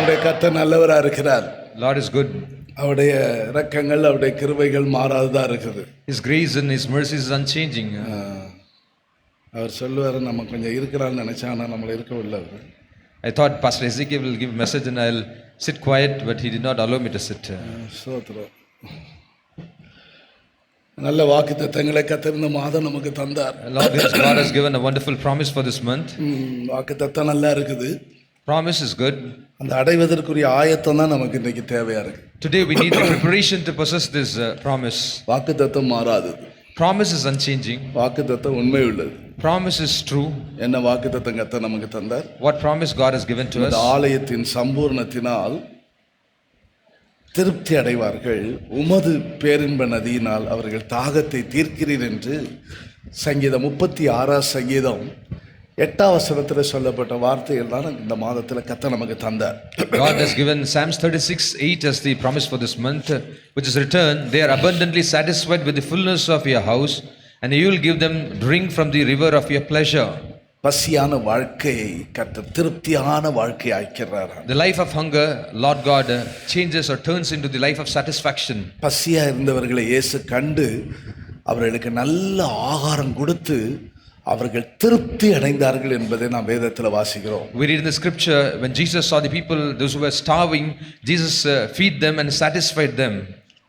நம்முடைய கர்த்தர் நல்லவரா இருக்கிறார். Lord is good. அவருடைய இரக்கங்கள் அவருடைய கிருபைகள் மாறாததா இருக்குது. His grace and His mercy is unchanging. அவர் சொல்லுவார் நம்ம கொஞ்சம் இருக்கிறான்னு நினைச்சா ஆனால் நம்மளை இருக்கவில்லை. I thought Pastor Ezekiel will give a message and I'll sit quiet, but he did not allow me to sit. ஸ்தோத்திரம். நல்ல வாக்குத்தத்தங்களை கர்த்தர் இந்த மாதம் நமக்கு தந்தார். Lord God has given a wonderful promise for this month. வாக்குத்தத்தம் நல்லா இருக்குது. Promise is good. அந்த அடைவதற்குரிய ஆயத்தம் தான் நமக்கு இன்னைக்கு தேவையா இருக்கு. Today we need the preparation to possess this promise. வாக்குத்தத்தம் மாறாதது. Promise is unchanging. வாக்குத்தத்தம் உண்மை உள்ளது. Promise is true. என்ன வாக்குத்தத்தம் கர்த்தர் நமக்கு தந்தார்? What promise God has given to us? இந்த ஆலயத்தின் சம்பூர்ணத்தினால் திருப்தி அடைவார்கள், உமது பேரின்ப நதியினால் அவர்கள் தாகத்தை தீர்க்கிறீர் என்று சங்கீதம் 36 சங்கீதம் 8 வசனத்தில் சொல்லப்பட்ட வார்த்தைகள் தான் இந்த மாதத்தில் கர்த்தர் நமக்கு தந்தார். God has given Psalms 36:8 as the promise for this month, which is written, they are abundantly satisfied with the fullness of your house, and you will give them drink from the river of your pleasure. பசியான வாழ்க்கையை கர்த்தர் திருப்தியான வாழ்க்கையை ஆக்கிறார். The life of hunger, Lord God changes or turns into the life of satisfaction. பசியா இருந்தவர்களை இயேசு கண்டு அவர்களுக்கு நல்ல ஆகாரம் கொடுத்து அவர்கள் திருப்தி அடைந்தார்கள் என்பதை நாம் வேதத்தில் வாசிக்கிறோம். We read in the scripture, when Jesus saw the people, those who were starving, Jesus feed them and satisfied them.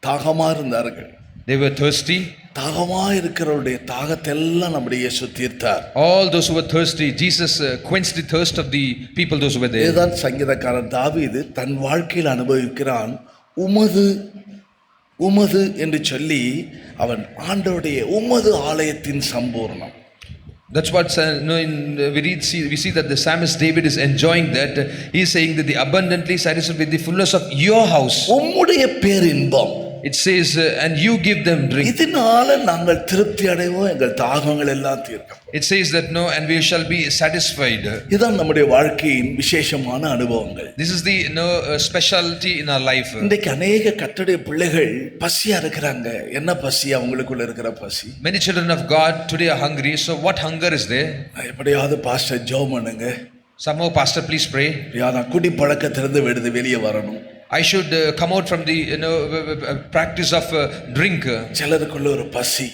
தாகமா இருந்தார்கள். They were thirsty. தாகமா இருக்கிறவருடைய தாகத்தை எல்லாம் நம்முடைய இயேசு தீர்த்தார். All those who were thirsty, Jesus quenched the thirst of the people, those who were there. இதுதான் சங்கீதக்காரன் தாவீது தன் வாழ்க்கையில் அனுபவிக்கிறான். உமது உமது என்று சொல்லி அவன் ஆண்டவருடைய உமது ஆலயத்தின் சம்பூர்ணம். That's what we see that the psalmist David is enjoying that. He is saying that the abundantly satisfied with the fullness of your house. உம்முடைய பேரின்பம். It says and you give them drink. இதனால நாங்கள் திருப்தி அடைவோம், எங்கள் தாகங்கள் எல்லாம் தீர்க்கும். It says that no, and we shall be satisfied. இதுதான் நம்முடைய வாழ்க்கையின் விசேஷமான அனுபவங்கள். This is the specialty in our life. இன்றைக்கு அநேக கர்த்தருடைய பிள்ளைகள் பசியா இருக்கிறாங்க. என்ன பசி? அவங்களுக்குள்ள இருக்கிற பசி. Many children of God today are hungry. So what hunger is there? எப்படியாவது பாஸ்டர் ஜெபம் பண்ணுங்க. Somehow pastor please pray. நான் குடி பழக்கத்திலிருந்து வெளியே வரணும். I should come out from the practice of drink. சிலருக்குள்ள ஒரு பசி.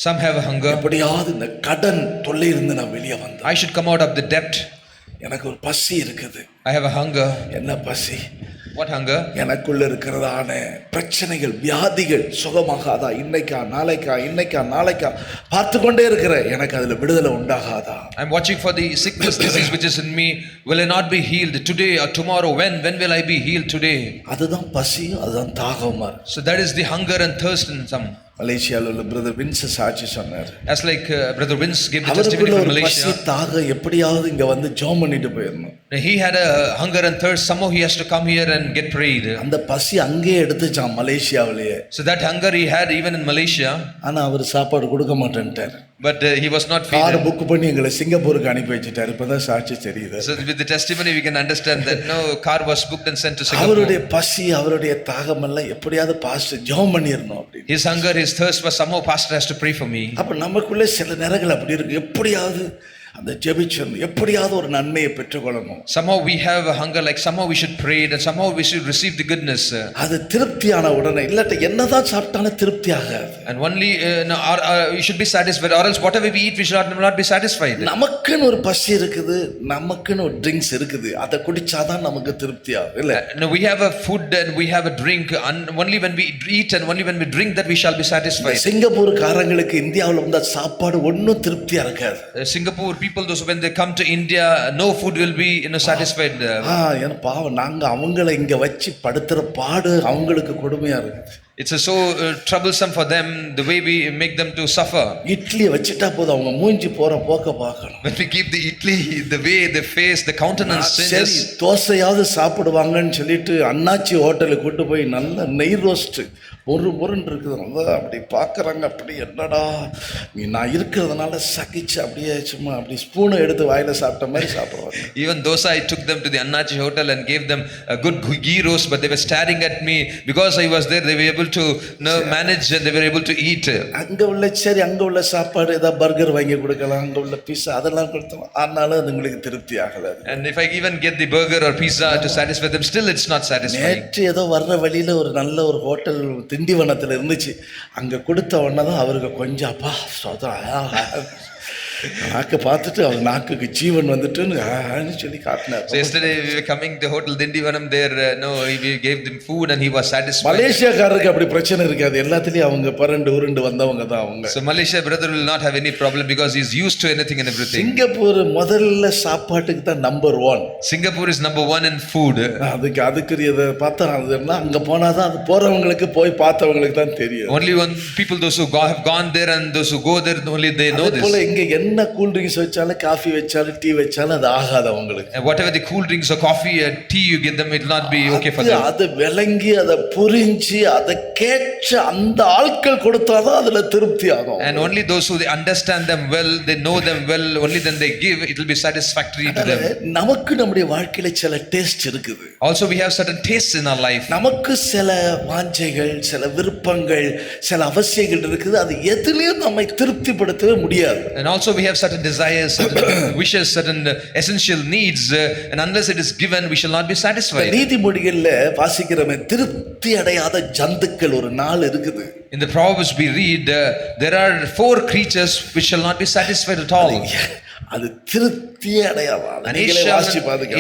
Some have a hunger. எப்படியாவது இந்த கடன் தொல்லை இருந்து நான் வெளியே வந்தேன். I should come out of the debt. எனக்கு ஒரு பசி இருக்குது. I have a hunger. என்ன பசி? What hunger? எனக்குள்ள இருக்கிறதான பிரச்சனைகள், வியாதிகள் சுகமாகாதா? இன்னைக்கா நாளைக்கா பார்த்து கொண்டே இருக்கிறேன். எனக்கு அதுல விடுதலை உண்டாகாதா? I'm watching for the sickness, disease which is in me. Will I not be healed today or tomorrow? When will I be healed today? அதுதான் பசியும் அதுதான் தாகமும். So that is the hunger and thirst in some. மலேசியாவில் உள்ள brother wins சாட்சி சொன்னார். As like brother Vince gave the testimony from Malaysia. பசி தாகம் எப்படியாவது இங்க வந்து ஜெபம் பண்ணிட்டு போயிரணும். He had a hunger and thirst. Somehow he has to come here and get prayed. அந்த பசி அங்கேயே எடுத்துச்சான் மலேசியாவிலேயே. So that hunger he had even in Malaysia. ஆனா அவர் சாப்பாடு கொடுக்க மாட்டேன்ட்டார். But he was not feeding. Car book பண்ணி எங்களை சிங்கப்பூருக்கு அனுப்பி வச்சிட்டார். இப்பதான் சாட்சி தெரியுது. So with the testimony we can understand that no car was booked and sent to Singapore. அவருடைய பசி அவருடைய தாகம் எல்லாம் எப்படியாவது பாஸ்டர் ஜெபம் பண்ணிரணும் அப்படி. His hunger, his thirst was somehow pastor has to pray for me. அப்ப நமக்குள்ள சில நேரங்கள் அப்படி இருக்கு. எப்படியாவது அந்த ஜெபிச்சணும், எப்படியாவது ஒரு நன்மையை பெற்றுக்கொள்ளணும். Somehow we have a hunger, like somehow we should pray and somehow we should receive the goodness. அது திருப்தியான உடனே இல்லாட்ட என்னதான் சாப்பிட்டாலும் திருப்தி ஆகாது. And only we should be satisfied, or else whatever we eat we should not be satisfied. நமக்குன்னு ஒரு பசி இருக்குது, நமக்குன்னு ஒரு ட்ரிங்க்ஸ் இருக்குது. அதை குடிச்சாதான் நமக்கு திருப்தி ஆகும் இல்ல? No, we have a food and we have a drink, and only when we eat and only when we drink that we shall be satisfied. Singapore காரங்களுக்கு இந்தியாவுல வந்தா சாப்பாடு ஒன்னும் திருப்தியா இருக்காது. Singapore people, those when they come to India, no food will be satisfied. ஏன்னா பாவம் நாங்க அவங்களை இங்க வச்சு படுத்துற பாடு அவங்களுக்கு கொடுமையா இருக்கு. It's so troublesome for them the way we make them to suffer. Idli வச்சிட்டா போதும், அவங்க மூஞ்சி போற போக்க பார்க்கணும். When we keep the idli, the way they face, the countenance changes. தோசையாவது சாப்பிடுவாங்கன்னு சொல்லிட்டு அண்ணாச்சி ஹோட்டலுக்கு கூட்டு போய் நல்ல நெய் ரோஸ்ட் முருன்னு இருக்குது. அப்படி பார்க்குறாங்க. அப்படி என்னடா நான் இருக்கிறதுனால சகிச்சு அப்படியே சும்மா அப்படி ஸ்பூனை எடுத்து வாயில சாப்பிட்ட மாதிரி சாப்பிடுவாங்க. Even dosa, I took them to the Annachi hotel and gave them a good ghee roast, but they were staring at me because I was there. They were able able to manage and they were able to eat. அங்கே உள்ள சரி அங்கே உள்ள சாப்பாடு ஏதாவது burger வாங்கி கொடுக்கலாம், அங்கே உள்ள பீஸா அதெல்லாம் கொடுத்தோம், ஆனாலும் அது உங்களுக்கு திருப்தி ஆகலை. And if I even get the burger or pizza to satisfy them, still it's not satisfying. நேற்று ஏதோ வர்ற வழியில் ஒரு நல்ல ஒரு ஹோட்டல் திண்டிவனத்தில் இருந்துச்சு, அங்கே கொடுத்த உடனே தான் அவருக்கு கொஞ்சம் அப்பா சொதம் நாக்கு பார்த்துட்டு அவர் நாக்குக்கு ஜீவன் வந்துட்டுன்னு சொல்லி காட்டினார். So yesterday we were coming to hotel Dindivanam there, we gave them food and he was satisfied. மலேசியாக்காரருக்கு அப்படி பிரச்சனை இருக்காது, எல்லாத்துலேயும் அவங்க பரண்டு உருண்டு வந்தவங்க தான் அவங்க. So Malaysia brother will not have any problem because he is used to anything and everything. Singapore முதல்ல சாப்பாட்டுக்கு தான் number 1. Singapore is number 1 in food. அதுக்குரியதை பார்த்தா அதுன்னா அங்கே போனால் தான் அது போகிறவங்களுக்கு போய் பார்த்தவங்களுக்கு தான் தெரியும். Only when people those who have gone there and those who go there only they know this. போல இங்கே என்ன கூல் ட்ரிங்க்ஸ் வச்சாலும் காஃபி வச்சாலும் டீ வச்சாலும் அது ஆகாது அவங்களுக்கு. And whatever the cool drinks or coffee or tea you give them, it will not be okay for them. அது விளங்கி அதை புரிஞ்சு அதை கேட்ச அந்த ஆட்கள் கொடுத்தாதான் அதுல திருப்தி ஆகும். And only those who they understand them well, they know them well, only then they give, it will be satisfactory to them. நமக்கு நம்முடைய வாழ்க்கையில சில டேஸ்ட் இருக்குது. Also we have certain tastes in our life. நமக்கு சில வாஞ்சைகள், சில விருப்பங்கள், சில அவசியங்கள் இருக்குது, அது எதுலயும் நம்மை திருப்திப்படுத்தவே முடியாது. And also we have certain desires, certain wishes, certain essential needs, and unless it is given we shall not be satisfied. நீதிமொழிகள்ல வாசிக்கிறோமே, திருப்தி அடையாத ஜந்துக்கள் ஒரு நாள் இருக்குது. In the Proverbs we read, there are 4 creatures which shall not be satisfied at all. அது திருப்தியே அடையாதா. And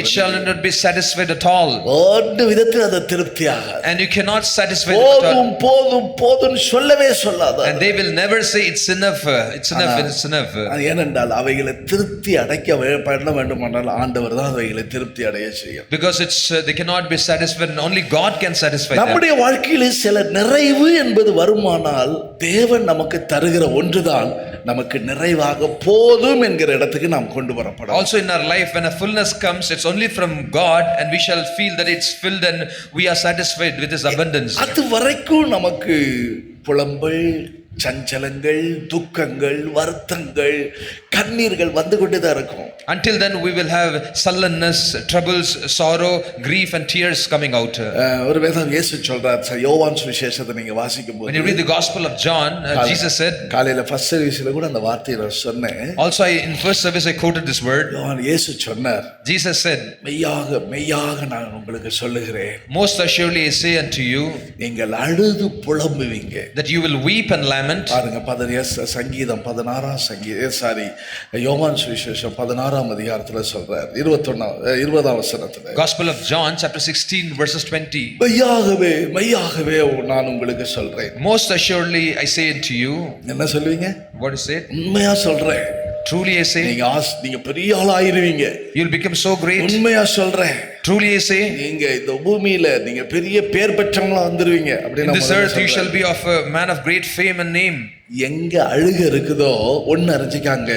it shall not be satisfied at all. ஒவ்வொரு விதத்தில் அது திருப்தி ஆகாது. And you cannot satisfy them at all. போதும் போதும் போதும் சொல்லவே சொல்லாத. And they will never say it's enough, it's enough, it's enough. ஏனென்றால் அவைகளை திருப்தி அடைக்க பண்ண வேண்டுமானால் ஆண்டவர் தான் அவைகளை திருப்தி அடைய செய்யும். Because it's they cannot be satisfied and only God can satisfy them. நம்முடைய வாழ்க்கையில் சில நிறைவு என்பது வருமானால் தேவன் நமக்கு தருகிற ஒன்றுதான் நமக்கு நிறைவாக போதும் என்கிற இடத்துக்கு நாம் கொண்டு வரப்படும். Also in our life when a fullness comes, it's only from God and we shall feel that it's filled and we are satisfied with His abundance. அது வரைக்கும் நமக்கு புலம்பல், சஞ்சலங்கள், துக்கங்கள், வருத்தங்கள், கண்ணீர்கள் வந்து கொண்டே தான் இருக்கும். Until then we will have sullenness, troubles, sorrow, grief and tears coming out. ஒரு வேதம் இயேசு சொல்றார், யோவான் சுவிசேஷத்தை நீங்க வாசிக்கும்போது, When you read the Gospel of John, Jesus said, காலையில ஃபர்ஸ்ட் சர்வீஸ்ல கூட அந்த வார்த்தையை நான் சொன்னேன். Also in first service I quoted this word. யோவான் இயேசு சொன்னார், Jesus said, மெய்யாக மெய்யாக நான் உங்களுக்கு சொல்லுகிறேன், Most assuredly I say unto you, நீங்கள் அழுது புலம்புவீங்க. that you will weep and lament. பாருங்க, சங்கீதம் 16 யோவான் சுவிசேஷம் 16ஆம் அதிகாரத்துல சொல்றார், 20ஆம் வசனத்துல. Gospel of John chapter 16 verses 20. மெய்யாகவே மெய்யாகவே நான் உங்களுக்கு சொல்றேன். Most assuredly I say unto you. என்ன சொல்லுவீங்க? What is it? உண்மையா சொல்றேன். Truly I say. நீங்க பெரிய ஆள் ஆயிருவீங்க. You'll become so great. உண்மையா சொல்றேன். Truly I say. நீங்க இந்த பூமியில நீங்க பெரிய பேர் பெற்றவங்களா வந்துருவீங்க. In this earth you shall be of a man of great fame and name. எங்க அழுக இருக்குதோ ஒன்னு அறிஞ்சிக்காங்க,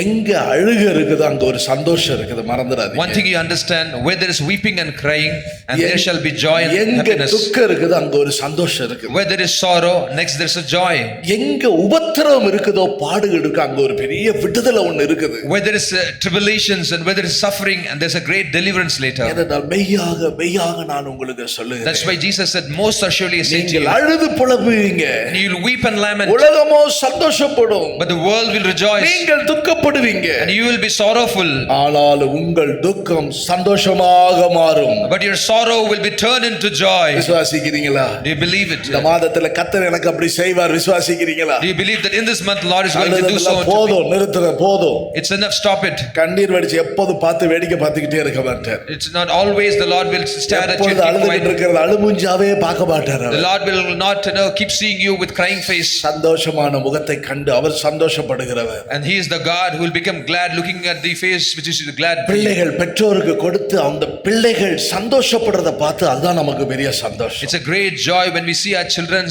எங்க அழுக இருக்குதோ அங்க ஒரு சந்தோஷம் இருக்குது, மறந்துடாதீங்க. One thing you understand, where there is weeping and crying, and there shall be joy and எங்க happiness. துக்கம் இருக்குதோ அங்க ஒரு சந்தோஷம் இருக்குது. Where there is sorrow, next there is a joy. எங்க உபத்திரவம் இருக்குதோ பாடுகள் இருக்கு, அங்க ஒரு பெரிய விடுதலை ஒன்னு இருக்குது. Where there is tribulations and where there is suffering, and there is a great deliverance later. ஏனென்றால் மெய்யாக மெய்யாக நான் உங்களுக்கு சொல்லுகிறேன். That's why Jesus said, most assuredly I say to you. நீங்கள் அழுது புலம்புவீங்க, and you will weep and lament. உலகமோ சந்தோஷப்படும், but the world will rejoice. நீங்கள் துக்கப்படுவீங்க, and you will be sorrowful. ஆனால் உங்கள் துக்கம் சந்தோஷமாக மாறும். but your sorrow will be turned into joy. விசுவாசிக்கிறீங்களா? Do you believe it? இந்த மாதத்துல கர்த்தர் எனக்கு அப்படி செய்வார், விசுவாசிக்கிறீங்களா? Do you believe that in this month Lord is going to do so? போதும், நிறுத்துற போதும். It's enough, stop it. கண்ணீர் வடிச்சு எப்போதும் பார்த்து வேடிக்கை பார்த்துக்கிட்டே இருக்க மாட்டார். It's not always the Lord will stare at you. அழுதுகிட்டு இருக்கிறது அழுமுஞ்சாவே பார்க்க மாட்டார். The Lord will not keep seeing you with crying face. சந்தோஷமான முகத்தை கண்டு அவர் சந்தோஷப்படுகிறவர். And he is the God who will become glad looking at the face which is glad. பிள்ளைகள் பெற்றோருக்கு கொடுத்து அந்த பிள்ளைகள் சந்தோஷப்படுறத பார்த்து அதுதான் நமக்கு பெரிய சந்தோஷம். It's a great joy when we see our children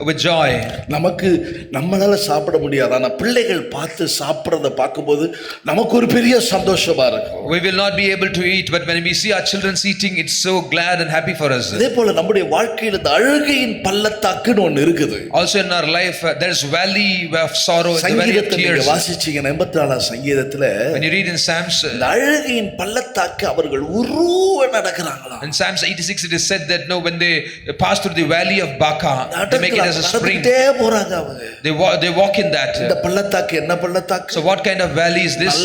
with joy. நமக்கு நம்மளால சாப்பிட முடியாது, ஆனா பிள்ளைகள் பார்த்து சாப்பிடுறத பார்க்கும்போது நமக்கு ஒரு பெரிய சந்தோஷமா இருக்கும். We will not be able to eat, but when we see our children eating, it's so glad and happy for us. அதே போல நம்முடைய வாழ்க்கையில் இந்த அழுகையின் பள்ளத்தாக்குன்னு ஒன்று இருக்குது. Also in our life there's valley of sorrow, the valley of சங்கீதத்தை நீங்க tears. வாசிச்சீங்கன்னா 84ஆம் சங்கீதத்துல When you read in Psalms, இந்த அழுகையின் பள்ளத்தாக்கு அவர்கள் உருவ நடக்கிறாங்களாம். in Psalms 86 it is said that no, when they pass through the valley of Baca, they make it as a spring. நடந்துட்டே போறாங்க அவங்க. They walk in that. இந்த பள்ளத்தாக்கு என்ன பள்ளத்தாக்கு? So what kind of valley is this?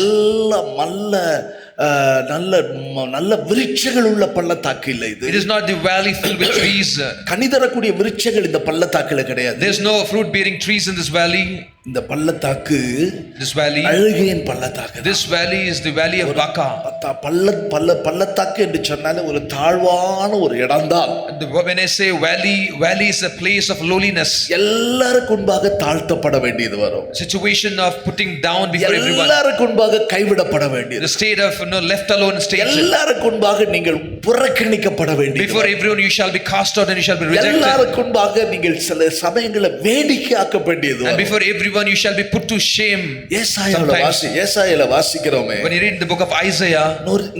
நல்ல விருட்சங்கள் உள்ள பள்ளத்தாக்கு இல்ல இது. It is not the valley filled with trees. கனி தரக்கூடிய விருட்சங்கள் இந்த பள்ளத்தாக்குல கிடையாது. There's no fruit bearing trees in this valley. இந்த பள்ளத்தாக்கு This valley, அழுகையின் பள்ளத்தாக்கு. this valley is the valley of Baca. பள்ளத்தாக்கு என்று சொன்னாலே ஒரு தாழ்வான ஒரு இடம்தான். When I say valley, valley is a place of lowliness. எல்லாருக்கும் முன்பாக தாழ்த்தப்பட வேண்டியது வரும். Situation of putting down before everyone. எல்லாருக்கும் முன்பாக கைவிடப்பட வேண்டியது. The state of left alone state. எல்லாருக்கும் முன்பாக நீங்கள் புறக்கணிக்கப்பட வேண்டியது. Before everyone you shall be cast out and you shall be rejected. எல்லாருக்கும் முன்பாக நீங்கள் சில சமயங்களில் வேடிக்கையாக்க வேண்டியது. And before everyone you shall be put to shame. ஏசாயால வாசிக்கிறோமே. When you read the book of Isaiah,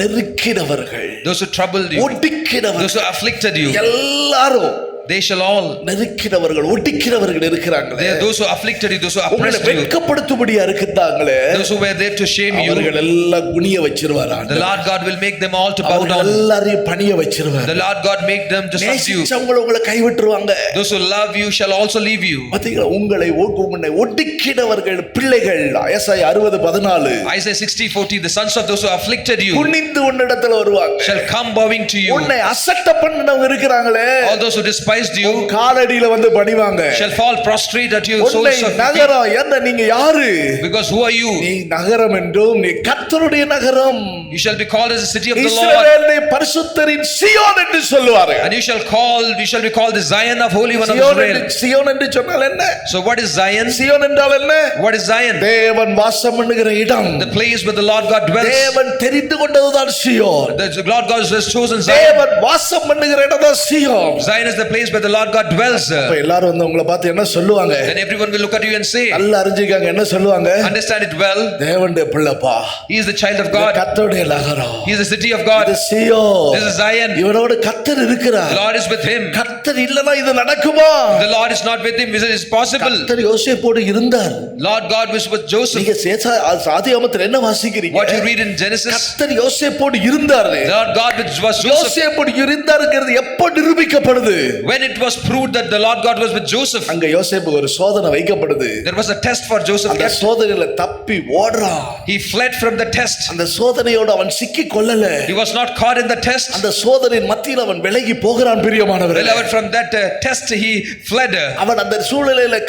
நெருக்கினவர்கள், those who troubled you, ஒடுக்கினவர்கள், those who afflicted you, எல்லாரும் they shall all, நெருக்கினவர்கள் ஒடுக்கினவர்கள் இருக்கிறாங்களே. those who afflicted you, those who oppressed you, வெட்கப்படுத்தும்படியா இருக்கிறாங்களே, those who were there to shame you, அவர்கள் எல்லாம் குனிய வச்சிருவாராம். the Lord God will make them all to bow down. எல்லாரையும் பணிய வச்சிருவார். The Lord God make them to subdue. உங்களை கைவிட்டுருவாங்க. Those who love you shall also leave you. பாத்தீங்களா, உங்களை ஒடுக்கினவர்கள் பிள்ளைகள். ஏசாயா 60:14. Isaiah 60:14, the sons of those who afflicted you குனிந்து உன்னிடத்துல வருவாங்க. shall come bowing to you. உன்னை அசட்டை பண்ணவங்க இருக்கிறாங்களே, All those who despised you காலடியில வந்து பணிவாங்க. shall fall prostrate at your soles of feet. நகரம் என்ன, நீங்க யாரு? Because who are you? நீ நகரம் என்றும் நீ கர்த்தருடைய நகரம். You shall be called as the city of the Lord. இஸ்ரவேலின் பரிசுத்தரின் சீயோன் என்று சொல்வார்கள். And you shall be called the Zion of Holy One of Israel. சீயோன் என்று சொன்னால் என்ன? So what is Zion? சீயோன் என்றால் என்ன? What is Zion? தேவன் வாசம் பண்ணுகிற இடம். The place where the Lord God dwells. தேவன் தெரிந்து கொண்டதுதான் சீயோன். The Lord God has chosen Zion. தேவன் வாசம் பண்ணுகிற இடம் தான் சீயோன். Zion is the place where the Lord God dwells. அப்ப எல்லாரும் வந்து உங்களை பார்த்து என்ன சொல்லுவாங்க? Then everyone will look at you and say, நல்லா அறிஞ்சிக்காங்க, என்ன சொல்லுவாங்க? understand it well. தேவனுடைய பிள்ளைப்பா. He is the child of God. கர்த்தருடைய நகரம். He is the city of God. இது சீயோன். This is Zion. இவனோடு கர்த்தர் இருக்கிறார். The Lord is with him. கர்த்தர் இல்லனா இது நடக்குமா? The Lord is not with him. Is it possible? கர்த்தர் யோசேப்போடு இருந்தார். Lord God was with Joseph. நீங்க ஆதியாகமத்தில் என்ன வாசிக்கிறீங்க? What you read in Genesis? கர்த்தர் யோசேப்போடு இருந்தார். Lord God was Joseph. யோசேப்போடு இருந்தார்ங்கிறது எப்ப நிரூபிக்கப்படுது? When it was proved that the Lord God was with Joseph. அங்க யோசேப்புக்கு ஒரு சோதனை வைக்கப்படுது. There was a test for Joseph. அந்த சோதனையில தப்பி ஓடுறான். He fled from the test. அந்த சோதனையோட அவன் சிக்கி கொள்ளல. He was not caught in the test. அந்த சோதனையின் மத்தியில் அவன் விலகி போகிறான். பிரியமானவர்களே, Beloved, from that test he fled. அவன் அந்த சூழ்நிலையில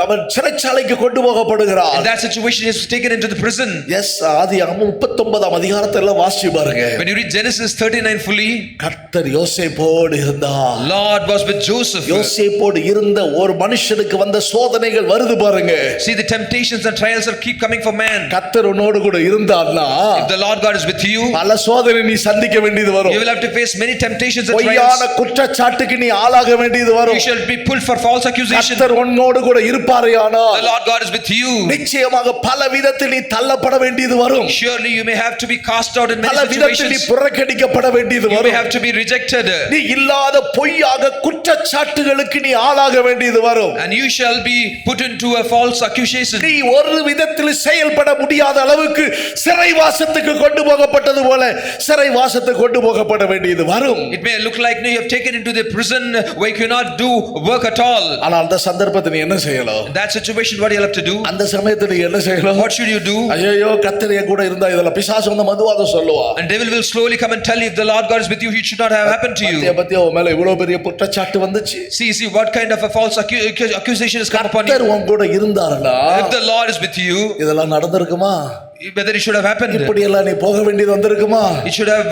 அவன் சிறைச்சாலைக்கு கொண்டு போகப்படுகிறான். In that situation he was taken into the prison. Yes, ஆதியாகமம் 39ஆம் அதிகாரத்தை எல்லாம் வாசிச்சு பாருங்க. When you read Genesis 39 fully, கர்த்தர் யோசேப்போடு இருந்தார். Lord was with Joseph. யோசேப்போடு இருந்த ஒரு மனுஷனுக்கு வந்த சோதனைகள் வருது பாருங்க. See, the temptations and trials are keep coming for man. கர்த்தர் உன்னோடு கூட இருந்தார்னா, if the Lord God is with you, பல சோதனை நீ சந்திக்க வேண்டியது வரும். you will have to face many temptations and பொய்யான trials. குற்றச்சாட்டுக்கு நீ ஆளாக வேண்டியது வரும். You shall be pulled for false accusation. கர்த்தர் உன்னோடு கூட இருப்பாரேயானால், the Lord God is with you, நிச்சயமாக பல விதத்தில் நீ தள்ளப்பட வேண்டியது வரும். surely you may have to be cast out in many பல விதத்தில் நீ situations. புறக்கணிக்கப்பட வேண்டியது You may வரும். have to be rejected. நீ இல்லாத பொய்யாக குற்றச்சாட்டுகளுக்கு நீ ஆளாக வேண்டியது வரும். And you shall be put into a false accusation. நீ ஒரு விதத்தில் செயல்பட முடியாத அளவுக்கு சிறைவாசத்துக்கு கொண்டு போகப்பட்டது போல சிறைவாசத்துக்கு கொண்டு போகப்பட வேண்டியது வரும். It may look like you have taken into the prison where you cannot do work at all. ஆனா அந்த சந்தர்ப்பத்தில் நீ என்ன செய்யலாம்? In that situation what you have to do? அந்த சமயத்தில் நீ என்ன செய்யலாம்? What should you do? ஐயோ, கர்த்தர் என் கூட இருந்தா இதெல்லாம் பிசாசு வந்து மதுவாக சொல்லுவா. And devil will slowly come and tell you if the Lord God is with you, it should not have happened to you. பத்தியா உன் மேல இவ்வளவு பெரிய குற்றச்சாட்டு வந்துச்சு. See what kind of a false accusation has come upon you. கர்த்தர் உன் கூட இருந்தாரனா, if the Lord is with you, இதெல்லாம் நடந்திருக்குமா? whether it should have happened, இப்படி எல்லாம் நீ போக வேண்டியது வந்திருக்குமா? it should have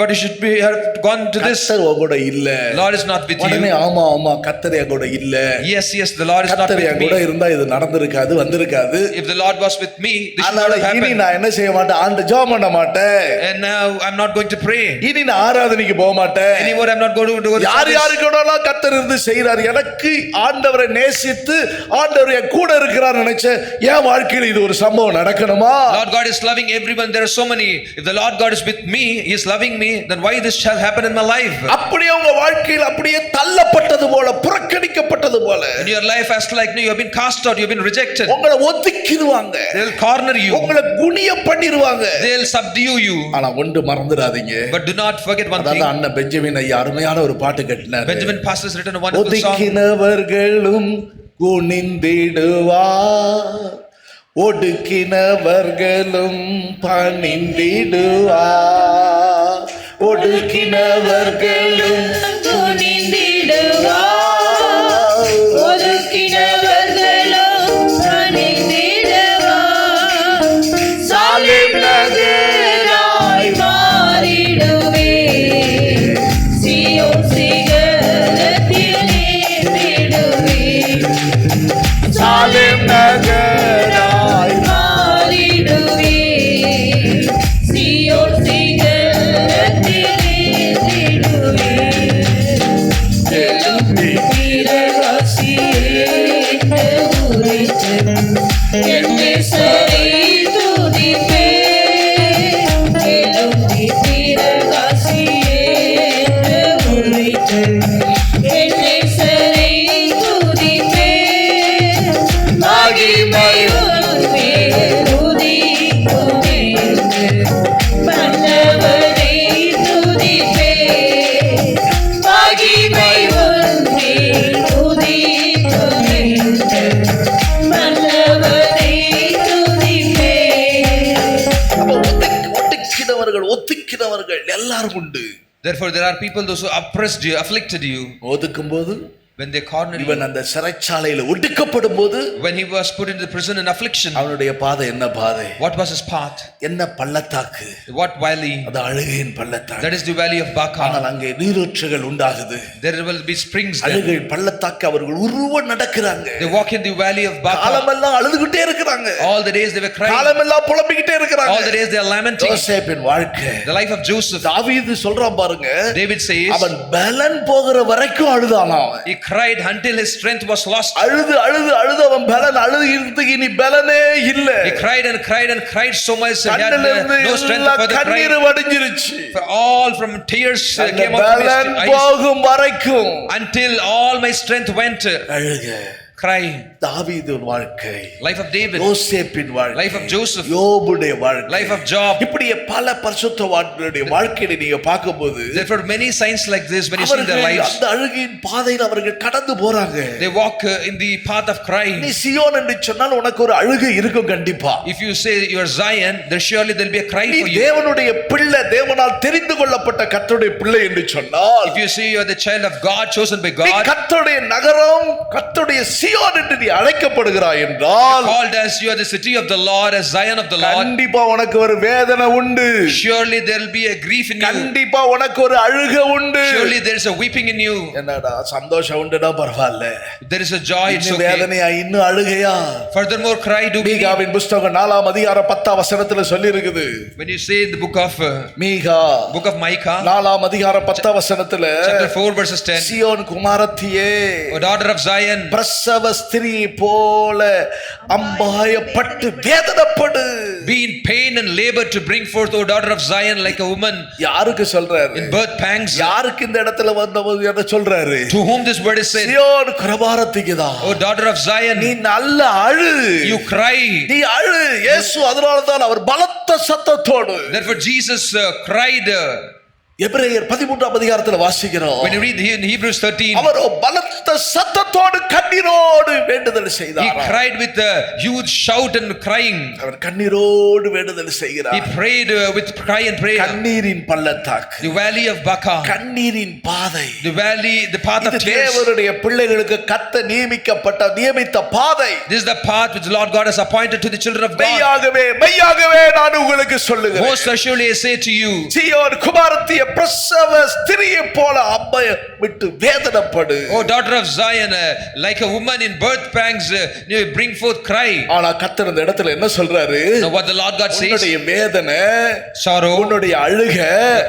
but it should be have gone to this. கர்த்தர் உன் கூட இல்ல. Lord is not with you. உடனே ஆமா கர்த்தர் என் கூட இல்ல. Yes the Lord is not கர்த்தர் with என் me. கூட இருந்தா இது நடந்திருக்காது, வந்திருக்காது. If the Lord was with me, this should not அதனால have இனி happened. நான் என்ன செய்ய மாட்டேன்? ஆண்டு ஜெபம் பண்ண மாட்டேன். And now I'm not going to pray இனி நான் ஆராதனைக்கு போக மாட்டேன். anymore. I'm not going to do யார் யாருக்கோடலாம் கர்த்தர் இருந்து செய்றார். எனக்கு ஆண்டவரை நேசித்து ஆண்டவர் என் கூட இருக்கிறார் நினைச்ச என் வாழ்க்கையில் இது ஒரு சம்பவம் நடக்கல. நடக்கணுமா? Lord God is loving everyone. There are so many. If the Lord God is with me, He is loving me, then why this shall happen in my life? அப்படியே உங்க வாழ்க்கையில் அப்படியே தள்ளப்பட்டது போல, புறக்கணிக்கப்பட்டது போல, In your life, as like you have been cast out, you have been rejected. உங்களை ஒதுக்கிடுவாங்க, They will corner you. உங்களை குனிய பண்ணிடுவாங்க. They will subdue you. ஆனா ஒன்று மறந்துடாதீங்க. But do not forget one thing. அதான் அண்ணன் பெஞ்சமின் ஐயா அருமையான ஒரு பாட்டு கட்டினார். Benjamin Pastor has written a wonderful song. ஒதுக்கினவர்களும் குனிந்திடுவார், ஒடுக்கினவர்களும் பணிந்திடுவார், ஒடுக்கினவர்களும் துணிந்திடுவார், ஒதுக்கினவர்களும் பணிந்திடுவார். Salem நகராய் மாறிடுவே, சீயோன் சிகரத்தில் நீந்திடுவே. சாலேம் நகராய் மாறிடுவே, சீயோன் சிகரத்தில் நீந்திடுவே. எழும்பி பிரகாசியேற்ற உரைத்து என் நேசரை துதிப்பேன். எழும்பி பிரகாசியேற்ற உரைத்து என் நேசரை துதிப்பேன். மகிமை உன்மே உதிக்குமே, மன்னவரை துதிப்பேன். மகிமை உன்மே உதிக்குமே, மன்னவரை துதிப்பேன். ஒத்துக்கினவர்கள் எல்லாரும் உண்டு. Therefore, there are people those who oppressed you, afflicted you. ஒதுக்கும் போது, When they cornered you, இவன் அந்த சிறைச்சாலையில ஒடுக்கப்படும் போது, when he was put into prison in affliction, அவனுடைய பாதை என்ன பாதை? what was his path? என்ன பள்ளத்தாக்கு? What valley? அது அழுகையின் பள்ளத்தாக்கு. That is the valley of Baca. ஆனால் அங்கே நீரூற்றுகள் உண்டாகுது. There will be springs there. அழுகை பள்ளத்தாக்கு அவர்கள் உருவ நடக்கிறாங்க. They walk in the valley of Baca. காலமெல்லாம் அழுதுகிட்டே இருக்கிறாங்க. All the days they were crying. காலமெல்லாம் புலம்பிக்கிட்டே இருக்கிறாங்க. All the days they are lamenting. யோசேப்பின் வாழ்க்கை. The life of Joseph. தாவீது சொல்றான் பாருங்க. David says, அவன் பலன் போகிற வரைக்கும் அழுதானா. he cried until his strength was lost. அழுது அழுது அழுது அவன் பலன் அழுது இருக்கு, இனி பலனே இல்ல. He cried and cried and cried so much he had கண்ணிலிருந்து no strength எல்லா for the cry. கண்ணீர் வடிஞ்சிருச்சு. For all from tears அந்த came out from பலன் his eyes போகும் வரைக்கும் until all my strength went. அழுக. Cry. தாவீது வாழ்க்கை, Life of David. யோசேப்பின் வாழ்க்கை, Life of Joseph. யோபுடைய வாழ்க்கை, Life of Job. இப்படியே பல பரிசுத்தவான்களுடைய வாழ்க்கையை நீங்க பார்க்கும்போது Therefore, many signs like this when you see in their அவர்கள் lives, அந்த அழுகையின் பாதையில் அவர்கள் கடந்து போறாங்க. they walk in the path of நீ crying. சியோன் என்று சொன்னால் உனக்கு ஒரு அழுகை இருக்கும் கண்டிப்பா. If you say you are Zion, there surely there will be a cry நீ for you. தேவனுடைய பிள்ளை, தேவனால் தெரிந்து கொள்ளப்பட்ட கர்த்தருடைய பிள்ளை என்று சொன்னால், If you say you are the child of God, chosen by நீ God, கர்த்தருடைய நகரம், கர்த்தருடைய சியோன் என்று நீ அழைக்கப்படுகிறாய் என்றால், called as you are the city of the Lord, as Zion of the Lord, கண்டிப்பா உனக்கு ஒரு வேதனை உண்டு. surely there will be a grief in you. கண்டிப்பா உனக்கு ஒரு அழுகை உண்டு. Surely there is a weeping in you. என்னடா சந்தோஷம் உண்டுடா பரவாயில்ல, If there is a joy, it's இன்னும் okay. வேதனையா, இன்னும் அழுகையா? Furthermore, cry do we. மீகாவின் புஸ்தகம் 4ஆம் அதிகாரம் 10ஆம் வசனத்துல சொல்லி இருக்குது. When you say the book of Micah Micah, 4ஆம் அதிகாரம் 10ஆம் வசனத்துல, chapter 4 verses 10, சியோன் குமாரத்தியே, O daughter of Zion, பிரசவ ஸ்திரீ போல அம்பாயப்பட்டு வேதனைப்படு. be in pain and labor to bring forth, O daughter of Zion, like a woman யாருக்கு சொல்றாரு? in birth pangs. யாருக்கு இந்த இடத்துல வந்தபோது என்ன சொல்றாரு? To whom this word is said, Zion குமாரத்திக்குதான், O daughter of Zion, நீ நல்ல அழு, you cry. நீ அழு. இயேசு அதனால்தான் அவர் பலத்த சத்தத்தோடு, Therefore Jesus cried. எபிரேயர் 13ஆம் அதிகாரத்துல வாசிக்கிறோம், When you read in Hebrews 13, அவர் பலத்த சத்தத்தோடு கண்ணீரோடு வேண்டுதல் he செய்தார். cried with a huge shout and crying. அவர் கண்ணீரோடு வேண்டுதல் He செய்கிறார். prayed with cry and prayer. கண்ணீரின் பள்ளத்தாக்கு, The valley of Baca, கண்ணீரின் பாதை, the valley, the path இது of tears. தேவனுடைய பிள்ளைகளுக்கு கர்த்தர் நியமித்த பாதை. This is the path which the Lord God has appointed to the children of God. மெய்யாகவே மெய்யாகவே நான் உங்களுக்கு சொல்லுகிறேன், Most assuredly I say to you, சீயோன் குமாரத்திய பிரசவ ஸ்திரியை போல அம்மையை விட்டு வேதனைப்படு. O daughter of of Zion, like a woman in birth pangs, you bring forth cry. ஆனா கர்த்தர் இந்த இடத்துல என்ன சொல்றாரு? Now what the Lord God says, உன்னுடைய வேதனை, sorrow, உன்னுடைய அழுக,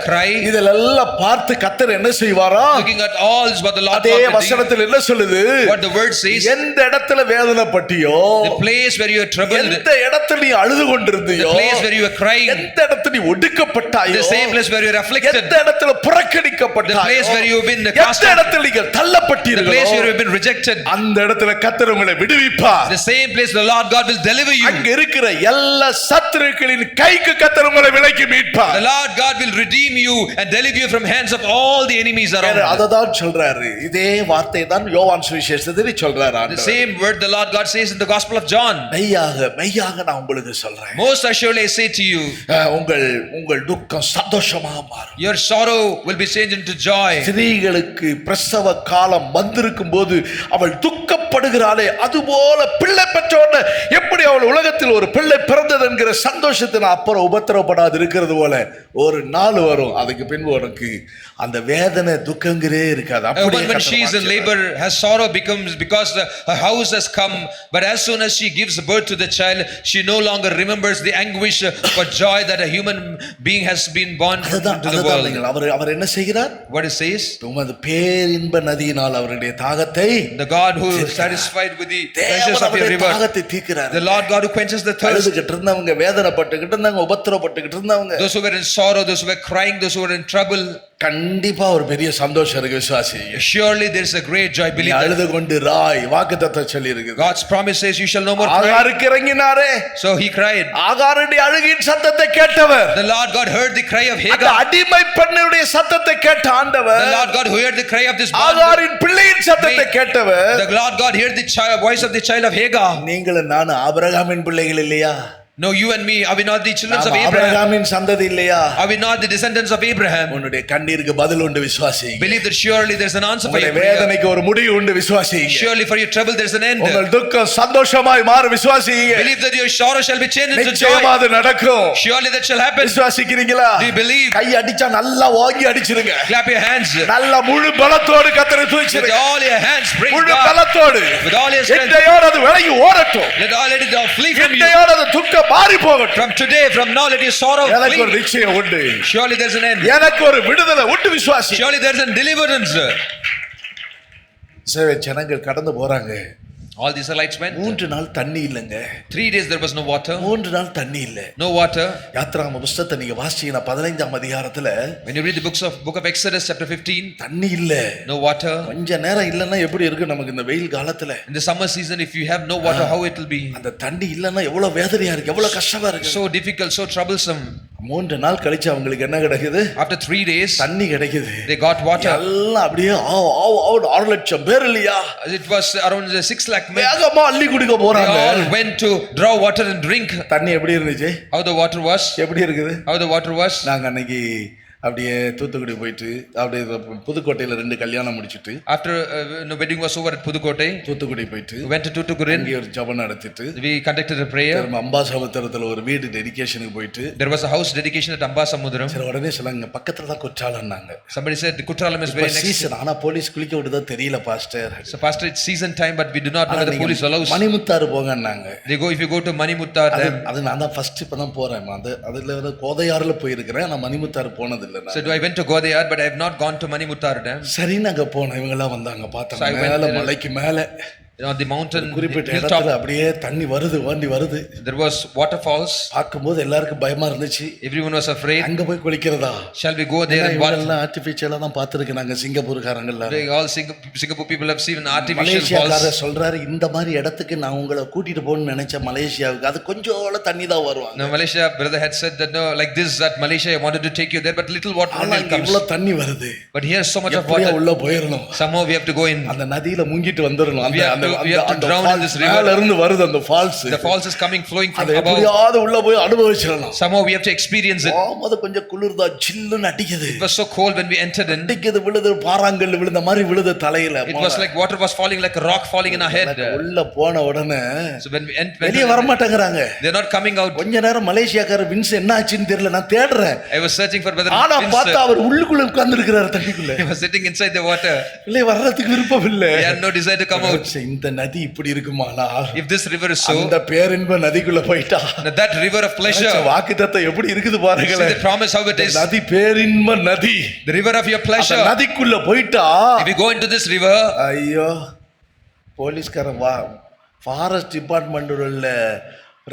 cry, இதெல்லாம் பார்த்து கர்த்தர் என்ன செய்வாரா? looking at all is what the Lord அதே God will do. வசனத்தில் என்ன சொல்லுது? What the word says, எந்த இடத்துல வேதனைப்பட்டியோ, the place where you are troubled, எந்த இடத்துல நீ அழுது கொண்டிருந்தியோ, the place where you are crying, எந்த இடத்துல நீ ஒடுக்கப்பட்டாயோ, the same place where you are afflicted, எந்த இடத்துல the புறக்கணிக்கப்பட்டாயோ, place where you have been எந்த cast out, இடத்துல நீங்க the தள்ளப்பட்டீர்களோ, place where you have been rejected, அந்த இடத்துல கர்த்தர் உங்களை விடுவிப்பார். the same place the Lord God will deliver you. அங்க இருக்கிற எல்லா சத்துருக்களின் கைக்கு கர்த்தர் உங்களை விலக்கி மீட்பார். The Lord God will redeem you and deliver you from hands of all the enemies around you. அததான் சொல்றாரு. இதே வார்த்தை தான் யோவான் சுவிசேஷத்தில் சொல்றாரு. The ஆண்டவர் same word the Lord God says in the Gospel of John. மெய்யாக நான் உங்களுக்கு சொல்றேன். Most assuredly I say to you, உங்கள் துக்கம் சந்தோஷமாக மாறும். your sorrow will be changed into joy. ஸ்திரீகளுக்கு பிரசவ காலம் வந்திருக்கும் போது அவள் துக்கப்படுகிறாளே, அதுபோல பிள்ளை பெற்றோன்னு எப்படி அவள் உலகத்தில் ஒரு பிள்ளை பிறந்தது என்கிற சந்தோஷத்தின் அப்புறம் உபத்திரப்படாது இருக்கிறது போல ஒரு நாள் வரும், அதுக்கு பின்பு உனக்கு அந்த வேதனை துக்கங்கிறே இருக்காது. When she is in labor, her sorrow becomes because her house has come, but as soon as she gives birth to the child, she no longer remembers the anguish for joy that a human being has been born into the world. அவர் என்ன செய்கிறார்? What it says, உமது பேரின்ப நதியினால் அவருடைய தாகத்தை, the God who is satisfied with the pleasures of your river, தாகத்தை தீர்க்கிறார். the Lord God who quenches the thirst. அழுதுகிட்டு இருந்தவங்க, வேதனைப்பட்டுக்கிட்டு இருந்தவங்க, உபத்திரப்பட்டுக்கிட்டு இருந்தவங்க, those who were in sorrow, those who were crying, those who were in trouble, கண்டிப்பா ஒரு பெரிய சந்தோஷம் இருக்கு. விசுவாசி, surely there is a great joy. Believe that. அழுது கொண்டு ராய் வாக்குத்தத்தம் சொல்லி இருக்குது. God's promise says you shall no more cry. ஆகாருக்கு இறங்கினாரே, So he cried. ஆகாருடைய அழுகையின் சத்தத்தை கேட்டவர், The Lord God heard the cry of அந்த Hagar. அடிமை பெண்ணுடைய சத்தத்தை கேட்ட ஆண்டவர், The Lord God who heard the cry of this bond. ஆகாரின் பிள்ளையின் சத்தத்தை கேட்டவர், The Lord God heard the voice of the child of Hagar. நீங்களும் நானும் ஆபிரகாமின் பிள்ளைகள் இல்லையா? No, you and me, are we not the children of நாம Abraham? ஆபிரகாமின் சந்ததி இல்லையா? Are we not the descendants of Abraham? உன்னுடைய கண்ணீருக்கு பதில் உண்டு விசுவாசி. Believe that surely there's an answer for உங்களுடைய your prayer. வேதனைக்கு ஒரு முடிவு உண்டு விசுவாசி. Surely for your trouble there's an end. உங்கள் துக்கம் சந்தோஷமாய் மாறு விசுவாசி. Believe that your sorrow shall be changed into joy. நிச்சயமா அது நடக்கும். Surely that shall happen. விசுவாசிக்கிறீங்களா? Do you believe? கை அடிச்சா நல்லா ஓங்கி அடிச்சிருங்க. Clap your hands. நல்ல முழு பலத்தோடு கர்த்தரை With துதிச்சிருங்க. all your hands, praise முழு God. பலத்தோடு. With all your strength. எட்டையோடு அது விலகி ஓடட்டும். Let it all flee from you. எட்டையோடு அது துக்கம் மாறி போகட்டும். From today, from now, let your sorrow எனக்கு ஒரு flee. நிச்சயம் உண்டு. Surely there's an end. எனக்கு ஒரு விடுதலை உண்டு விசுவாசி. Surely there's a deliverance. ஜனங்கள் கடந்து போறாங்க. All the Israelites went. 3 நாள் தண்ணி இல்லங்க. 3 days there was no water. 3 நாள் தண்ணி இல்ல. No water. யாத்ராகம புத்தகத்தை நீங்க வாசிச்சீங்கன்னா 15ஆம் அதிகாரத்துல When you read the book of Exodus chapter 15, தண்ணி இல்ல. no water. கொஞ்ச நேரம் இல்லன்னா எப்படி இருக்கு நமக்கு இந்த வெயில் காலத்துல? In the summer season, if you have no water, how it will be? அந்த தண்ணி இல்லன்னா எவ்வளவு வேதனையா இருக்கு, எவ்வளவு கஷ்டமா இருக்கு. So difficult, so troublesome. 3 நாள் கழிச்சு அவங்களுக்கு என்ன கிடைக்குது? After 3 days, தண்ணி கிடைக்குது. they got water. எல்லாம் அப்படியே 6 லட்சம் பேர் இல்லையா? It was around 6 lakh men. வேகமா அள்ளி குடிக்க They போறாங்க. all went to draw water and drink. தண்ணி எப்படி இருந்துச்சு? How the water was? எப்படி இருக்குது? How the water was? நாங்க அன்னைக்கு அப்படியே தூத்துக்குடி போயிட்டு அப்படியே புதுக்கோட்டையில 2 கல்யாணம் முடிச்சிட்டு After the wedding was over at Pudukkottai, Thoothukudi போயிட்டு we went to Tuticorin. இங்க ஒரு ஜெபம் நடத்திட்டு We conducted a prayer. திரும்ப அம்பாசமுத்திரத்துல ஒரு வீடு டெடிகேஷனுக்கு போயிட்டு There was a house dedication at Ambasamudram. சரி உடனே சொன்னாங்க பக்கத்துல தான் குற்றாலம்னாங்க. Somebody said the Kutralam is very next. Season, ஆனா போலீஸ் குளிக்க விடுதா தெரியல pastor. So pastor, it's season time, but we do not know whether the police allows. Manimutharu போங்கன்னாங்க. They go, if you go to Manimuttar dam. அது நான் தான் first இப்பதான் போறேன். அதுல கோதையாறுல போயிருக்கிறேன், ஆனா மணிமுத்தாறு போனது இல்ல. So I went to Godayar, but I have not gone to Manimuttar dam. சரி நாங்க போனோம், இவங்க எல்லாம் வந்தாங்க, So I பார்த்தாங்க went மேல there. மலைக்கு மேல On the mountain, குறிப்பிட்ட hilltop, இடத்துல அப்படியே தண்ணி வருது, வாண்டி வருது. there was waterfalls. பார்க்கும்போது எல்லாருக்கும் பயமா இருந்துச்சு. Everyone was afraid. அங்க போய் குளிக்கிறதா? Shall we go there and watch? எல்லாம் ஆர்டிபிஷியலா தான் பார்த்திருக்கேன் நாங்க சிங்கப்பூர்காரங்கள்ல. All Singapore people have seen artificial மலேசியாக்காரர் falls. சொல்றாரு, இந்த மாதிரி இடத்துக்கு நான் உங்களை கூட்டிட்டு போகணும்னு நினைச்ச மலேசியாவுக்கு அது கொஞ்சோல தண்ணி தான் வருவாங்க. Now Malaysia brother had said that no, like this at Malaysia I wanted to take you there, but little water ஆனா only இங்க comes. இவ்வளவு தண்ணி வருது. But here's so much of எப்படியா water. உள்ள போயிரணும். Somehow we have to go in. அந்த நதியில முங்கிட்டு வந்துடணும். We அந்த we have to drown in this river. மேல இருந்து வருது அந்த falls. The falls is coming flowing from அது above. எப்படியாவது உள்ள போய் அனுபவிச்சிரலாம். Somehow we have to experience it. அது கொஞ்சம் குளிர்தா சில்லுன்னு அடிக்குது. It was so cold when we entered in. அடிக்குது, விழுது, பாறாங்கல் விழுந்த மாதிரி விழுது தலையில. It was like water was falling like a rock falling in our head. உள்ள போன உடனே So when we வெளிய வர மாட்டேங்கறாங்க. they're not coming out. கொஞ்ச நேரம் மலேசியாக்கார வின்ஸ் என்ன ஆச்சுன்னு தெரியல, நான் தேடுறேன். I was searching for whether ஆனா பார்த்தா அவர் உள்ளுக்குள்ள உட்கார்ந்து இருக்கிறார் தண்ணிக்குள்ள. he was sitting inside the water. இல்ல வர்றதுக்கு விருப்பம் இல்ல. He had no desire to come out. இந்த நதி இப்படி இருக்குமானா, If this river is so, அந்த பேரின்ப நதிக்குள்ள போய்ட்டா that river of pleasure, வாக்குத்தத்தம் எப்படி இருக்குது பாருங்க. see the promise how it is. நதி பேரின்ப நதி, The river of your pleasure. நதிக்குள்ள போய்ட்டா, If you go into this river, ஐயோ போலீஸ்காரன் ஃபாரஸ்ட் டிபார்ட்மெண்ட் உள்ள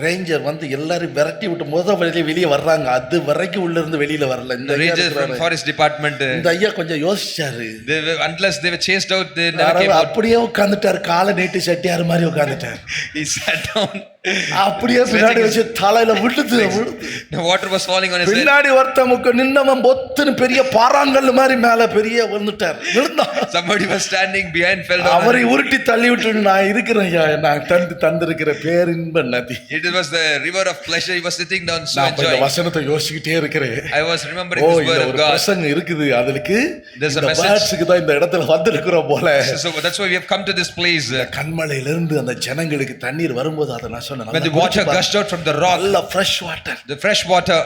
ரேஞ்சர் வந்து எல்லாரும் விரட்டி விட்டு வெளியே வர்றாங்க. அது வரைக்கும் உள்ள இருந்து வெளியில வரல. the ranger from forest department, இந்த ஐயா கொஞ்சம் யோசிச்சாரு. unless they were chased out, they never came out. அப்படியே உட்கார்ந்துட்டாரு, காலை நீட்டி செட்டியார் மாதிரி உட்கார்ந்துட்டார். He sat down. அப்படியே பின்னாடி வச்சு தலையில விழுது. The water was falling on his head. பின்னாடி ஒருத்தமுக்கு நின்னவன் பொத்துன்னு பெரிய பாறாங்கல் மாதிரி மேல பெரிய வந்துட்டார், விழுந்தான். Somebody was standing behind, fell down. அவரை உருட்டி தள்ளி விட்டு, நான் இருக்கிறேன் ஐயா, நான் தந்திருக்கிற பேரின்ப நதி. It was the river of pleasure. He was sitting down so நான் இந்த enjoying. வசனத்தை யோசிக்கிட்டே இருக்கிறேன். I was remembering this word of God. பிரசங்கம் இருக்குது, அதுக்கு There's a இந்த message. வேர்ட்ஸ்க்கு தான் இந்த இடத்துல வந்திருக்கிறோம் போல. So that's why we have come to this place. கண்மலையில இருந்து அந்த ஜனங்களுக்கு தண்ணீர் வரும்போது அதை நான் சொன்னேன், When the water gushed out from the rock, நல்ல fresh water. the fresh water.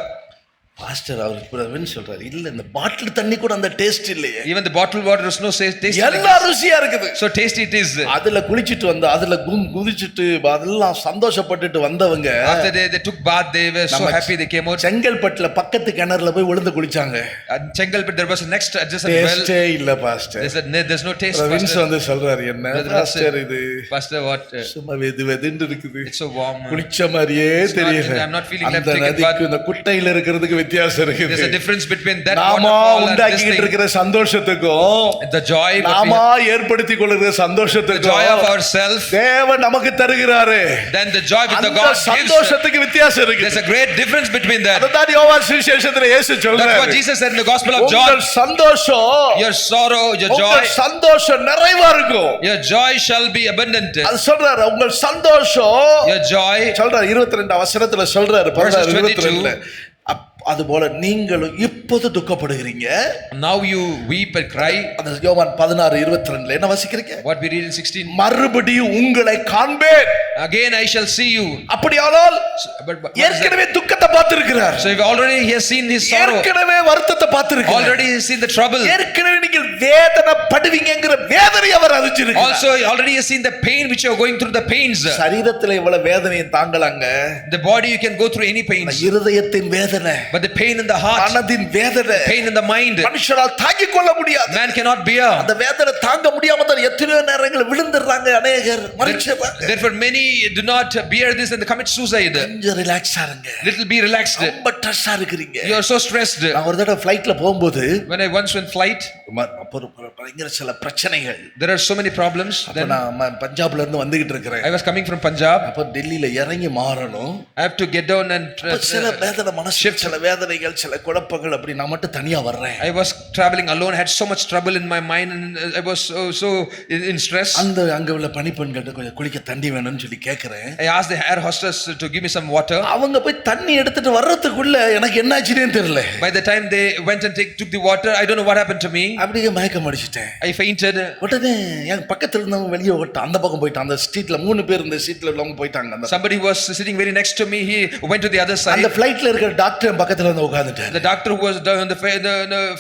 Pastor அவர் சொல்றாரு, இல்ல இந்த பாட்டில் தண்ணி கூட அந்த டேஸ்ட் இல்லையே. Even the bottled water is no taste. எல்லா ருசியா இருக்குது. So tasty it is. அதுல குளிச்சிட்டு வந்து அதுல குதிச்சிட்டு அதெல்லாம் சந்தோஷப்பட்டுட்டு வந்தவங்க, After they took bath, they were so happy. They came out. செங்கல்பட்டுல பக்கத்து கிணறுல போய் விழுந்து குளிச்சாங்க. At Chengalpet there was a next adjacent well. டேஸ்டே இல்ல pastor. They said there's no taste. Vince வந்து சொல்றாரு, என்ன பாஸ்டர் இது Pastor, what? சும்மா வெதுன்னு இருக்குது, It's so warm. குளிச்ச மாதிரியே தெரியல. I'm not feeling like அந்த taking bath. நதிக்கு இந்த குட்டையில இருக்கிறதுக்கு வித்தியாசம் இருக்குது. There's a difference between that நாம waterfall and this உண்டாக்கிட்டு thing. இருக்கிற சந்தோஷத்துக்கும், The joy what we நாம have, ஏற்படுத்திக் கொள்ளுகிற the joy of சந்தோஷத்துக்கும் ourselves, தேவன் நமக்கு தருகிறாரு. then the joy with the அந்த God gives. சந்தோஷத்துக்கு வித்தியாசம் இருக்கு. There's a great difference between that. அதுதான் யோவான் சுவிசேஷத்துல இயேசு That's சொல்றாரு. what Jesus said in the Gospel of John. உங்கள் சந்தோஷம், Your sorrow, your உங்கள் joy, சந்தோஷம் நிறைவா இருக்கும். your joy shall be abundant. அது சொல்றாரு, உங்கள் சந்தோஷம் Your joy, சொல்றாரு 22 வசனத்துல சொல்றாரு, Verses 22. அது போல நீங்களும் இப்போது துக்கப்படுகிறீங்க. now you weep and cry. அந்த யோவான் 16:22 என்ன வாசிக்கிறீங்க? What we read in 16. மறுபடியும் உங்களை காண்பேன். Again I shall see you. அப்படியானால் But what is that? ஏற்கனவே துக்கத்தை பார்த்திருக்கிறார். So if already he has seen his sorrow, ஏற்கனவே வருத்தத்தை பார்த்திருக்கிறார். already he has seen the trouble, ஏற்கனவே நீங்கள் வேதனைப்படுவீங்கங்கிற வேதனை அவர் அறிஞ்சிருக்கிறார். also already he has seen the pain which you are going through, the pains. சரீரத்துல இவ்வளவு வேதனையை தாங்கலாங்க. The body you can go through any pains, இருதயத்தின் வேதனை, but the pain in the heart, மனதின் வேதனை, pain in the mind, மனுஷரால் தாங்கிக் கொள்ள முடியாது. man cannot bear. அந்த வேதனை தாங்க முடியாம தான் எத்தனையோ நேரங்கள் விழுந்துறாங்க அநேகர் மரிச்சவங்க. Therefore many do not bear this and they commit suicide. கொஞ்சம் ரிலாக்ஸ் ஆருங்க. Little be relaxed. ரொம்ப ஸ்ட்ரெஸ்ஸா இருக்கீங்க. You are so stressed. நான் ஒரு தடவை ஃளைட்ல போகும்போது, When I once went flight, பயங்கர சில பிரச்சனைகள். there are so many problems. Then நான் பஞ்சாப்ல இருந்து வந்துகிட்டு இருக்கிறேன். I was coming from Punjab. அப்ப டெல்லியில இறங்கி மாறணும். I have to get down and சில வேதனை மனசு, சில வேதனைகள், சில குழப்பங்கள், அப்படி நான் மட்டும் தனியா வர்றேன். I was traveling alone, had so much trouble in my mind and I was so in stress. அங்க உள்ள பணிப்பெண்கிட்ட கொஞ்சம் குளிக்க தண்ணி வேணும்னு சொல்லி கேக்குறேன். I asked the air hostess to give me some water. அவங்க போய் தண்ணி எடுத்துட்டு வர்றதுக்குள்ள எனக்கு என்ன ஆச்சுன்னே தெரியல. By the time they went and took the water, I don't know what happened to me. அப்படியே மயக்கம் அடிச்சிட்டேன். I fainted. உடனே என் பக்கத்துல இருந்தவங்க வெளியே ஓட்ட அந்த பக்கம் போயிட்டான். அந்த சீட்ல 3 பேர் இந்த சீட்ல உள்ளவங்க போயிட்டாங்க. Somebody was sitting very next to me. He went to the other side. அந்த ஃளைட்ல இருக்கிற டாக்டர் என் பக்கத்துல வந்து உட்கார்ந்துட்டார். The doctor who was on the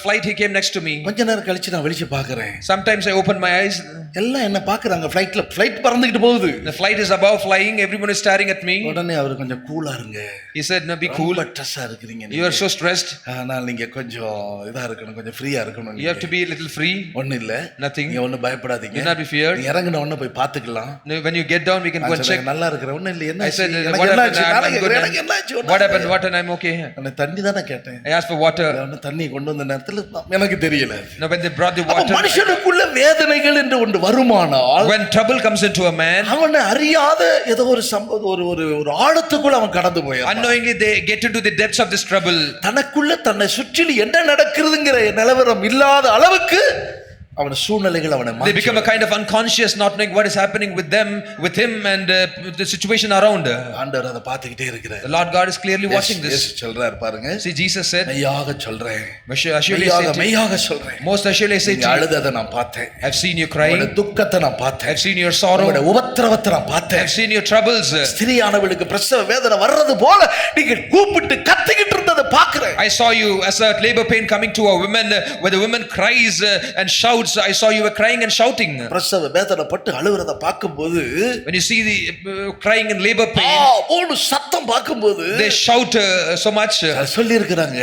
flight, he came next to me. கொஞ்ச நேரம் கழிச்சு நான் வெளிய பார்க்கறேன். Sometimes I open my eyes. எல்லாம் என்ன பார்க்கறாங்க. ஃளைட் பறந்துக்கிட்டு போகுது. The flight is above flying. Everyone is staring at me. உடனே அவர் கொஞ்சம் கூலா இருங்க. He said, "No, be cool. ஸ்ட்ரெஸ்ஸா இருக்கீங்க. You are so stressed. ஆனால் நீங்க கொஞ்சம் இதா இருக்கணும், கொஞ்சம் ஃப்ரீயா இருக்கணும். You have to be a little free. ஒண்ணு இல்ல. Nothing. நீங்க ஒண்ணு பயப்படாதீங்க. Do not be feared. நீ இறங்குன உடனே போய் பாத்துக்கலாம். When you get down, we can go and check." நல்லா இருக்கிற ஒண்ணு இல்ல. என்ன I said, எனக்கு "What என்ன happened? ஆச்சு? I'm good." எனக்கு என்ன ஆச்சு? What happened? What? And I'm okay. நான் தண்ணி தான கேட்டேன். I asked for water. நான் தண்ணி கொண்டு வந்த நேரத்துல எனக்கு தெரியல. Now when they brought the அப்ப water, மனுஷனுக்குள்ள வேதனைகள் என்று ஒன்று வருமானால், when trouble comes into a man, அவனை அறியாத ஏதோ ஒரு ஒரு ஆழத்துக்குள்ள அவன் கடந்து போயான். unknowingly they get into the depths of this trouble. தனக்குள்ள தன்னை சுற்றிலும் என்ன நடக்குதுங்கிற நிலவரம் இல்லாத அளவுக்கு அவன் சூழ்நிலைகள் அவனை They become a kind of unconscious, not knowing what is happening with them, with him, and the situation around. ஆண்டவர் அதை பார்த்துக்கிட்டே இருக்கிறார். The Lord God is clearly watching this. இயேசு சொல்றார் பாருங்க. See, Jesus said, மெய்யாக சொல்றேன், மெய்யாக சொல்றேன், most assuredly I say to you, அழுததை நான் பார்த்தேன், I've seen you crying, உங்களுடைய துக்கத்தை நான் பார்த்தேன், I've seen your sorrow, உங்களுடைய உபத்திரவத்தை நான் பார்த்தேன், I've seen your troubles. ஸ்திரீயானவளுக்கு பிரசவ வேதனை வர்றது போல நீங்க கூப்பிட்டு கத்திக்கிட்டு இருந்ததை பார்க்கிறேன். I saw you as a labor pain coming to a woman, where the woman cries and shouts. I saw you were crying and shouting. பிரசவ வேதனை பட்டு அழுகிறத பார்க்கும்போது, when you see the crying in labor pain, ஓடு சத்தம் பார்க்கும்போது they shout so much. சொல்லி இருக்கிறாங்க,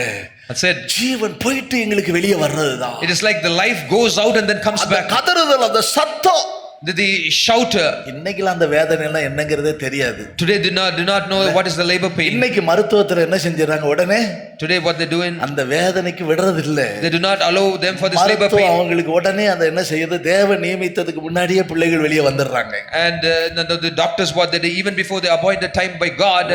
and said, ஜீவன் போயிட்டு எங்களுக்கு வெளியே வர்றதுதான். it is like the life goes out and then comes back. கதறுதல், அந்த சத்தம், the shout. இன்னைக்குலாம் அந்த வேதனை எல்லாம் என்னங்கிறதே தெரியாது. Today do not know what is the labor pain. இன்னைக்கு மருத்துவத்துல என்ன செஞ்சுறாங்க, உடனே today what they doing, அந்த வேதனைக்கு விடுறது இல்ல. they do not allow them for this labor pain. அவங்களுக்கு உடனே அதை என்ன செய்யுது, தேவ நியமித்ததுக்கு முன்னாடியே பிள்ளைகள் வெளியே வந்துடுறாங்க. and the doctors what they do, even before the appointed time by God,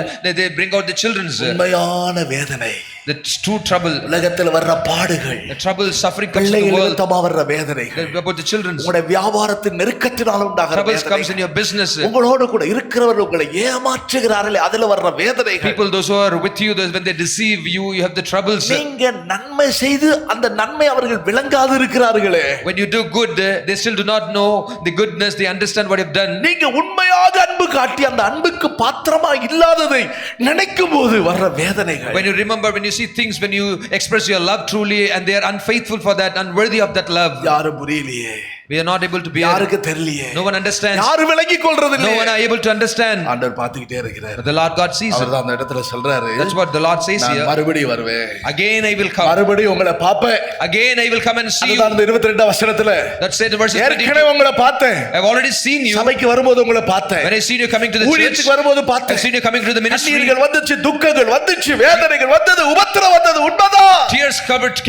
they bring out the children's. உண்மையான வேதனை, the true trouble, உலகத்தில் வர்ற பாடுகள், the trouble suffering comes to the world, பிள்ளைகளுக்கு வர்ற வேதனைகள், about the children's. உங்களுடைய வியாபாரத்தின் நெருக்கத்தினால உண்டாகிற troubles வேதனை, comes in your business. உங்களோடு கூட இருக்கிறவர்கள் உங்களை ஏமாற்றுகிறார்களே, அதுல வர்ற வேதனைகள். people those who are with you, those when they deceive you, you have the troubles. நீங்க நன்மை செய்து அந்த நன்மை அவர்கள் விளங்காது இருக்கிறார்களே, when you do good, they still do not know the goodness, they understand what you've done. நீங்க உண்மையாக அன்பு காட்டி அந்த அன்புக்கு பாத்திரமா இல்லாததை நினைக்கும் போது வர்ற வேதனைகள். when you remember, when you see things, when you express your love truly and they are unfaithful for that, unworthy of that love, யாரும் புரியலையே, we are not able to bear. யாருக்கு தெரியலையே, no one understands, யாரும் விளங்கிக் கொள்றது no இல்லையே. one are able to understand. ஆண்டவர் பார்த்துக்கிட்டே இருக்கிறார். But the Lord God sees it. அவர்தான் அந்த இடத்துல சொல்றாரு, that's what the Lord says here. நான் மறுபடியும் வருவேன், again I will come, மறுபடியும் உங்களை பார்ப்பேன். again I will come and see you. அதுதான் அந்த 22 வசனத்துல, that's said in verse 22. ஏற்கனவே உங்களை பார்த்தேன், I've already seen you. சபைக்கு வரும்போது உங்களை பார்த்தேன், when I seen you coming to the church, ஊழியத்துக்கு வரும்போது I've பார்த்தேன், seen you coming to the ministry. கண்ணீர்கள் வந்துச்சு, துக்கங்கள் வந்துச்சு, வேதனைகள் வந்தது, உபத்திரம் வந்தது, உண்மைதான். tears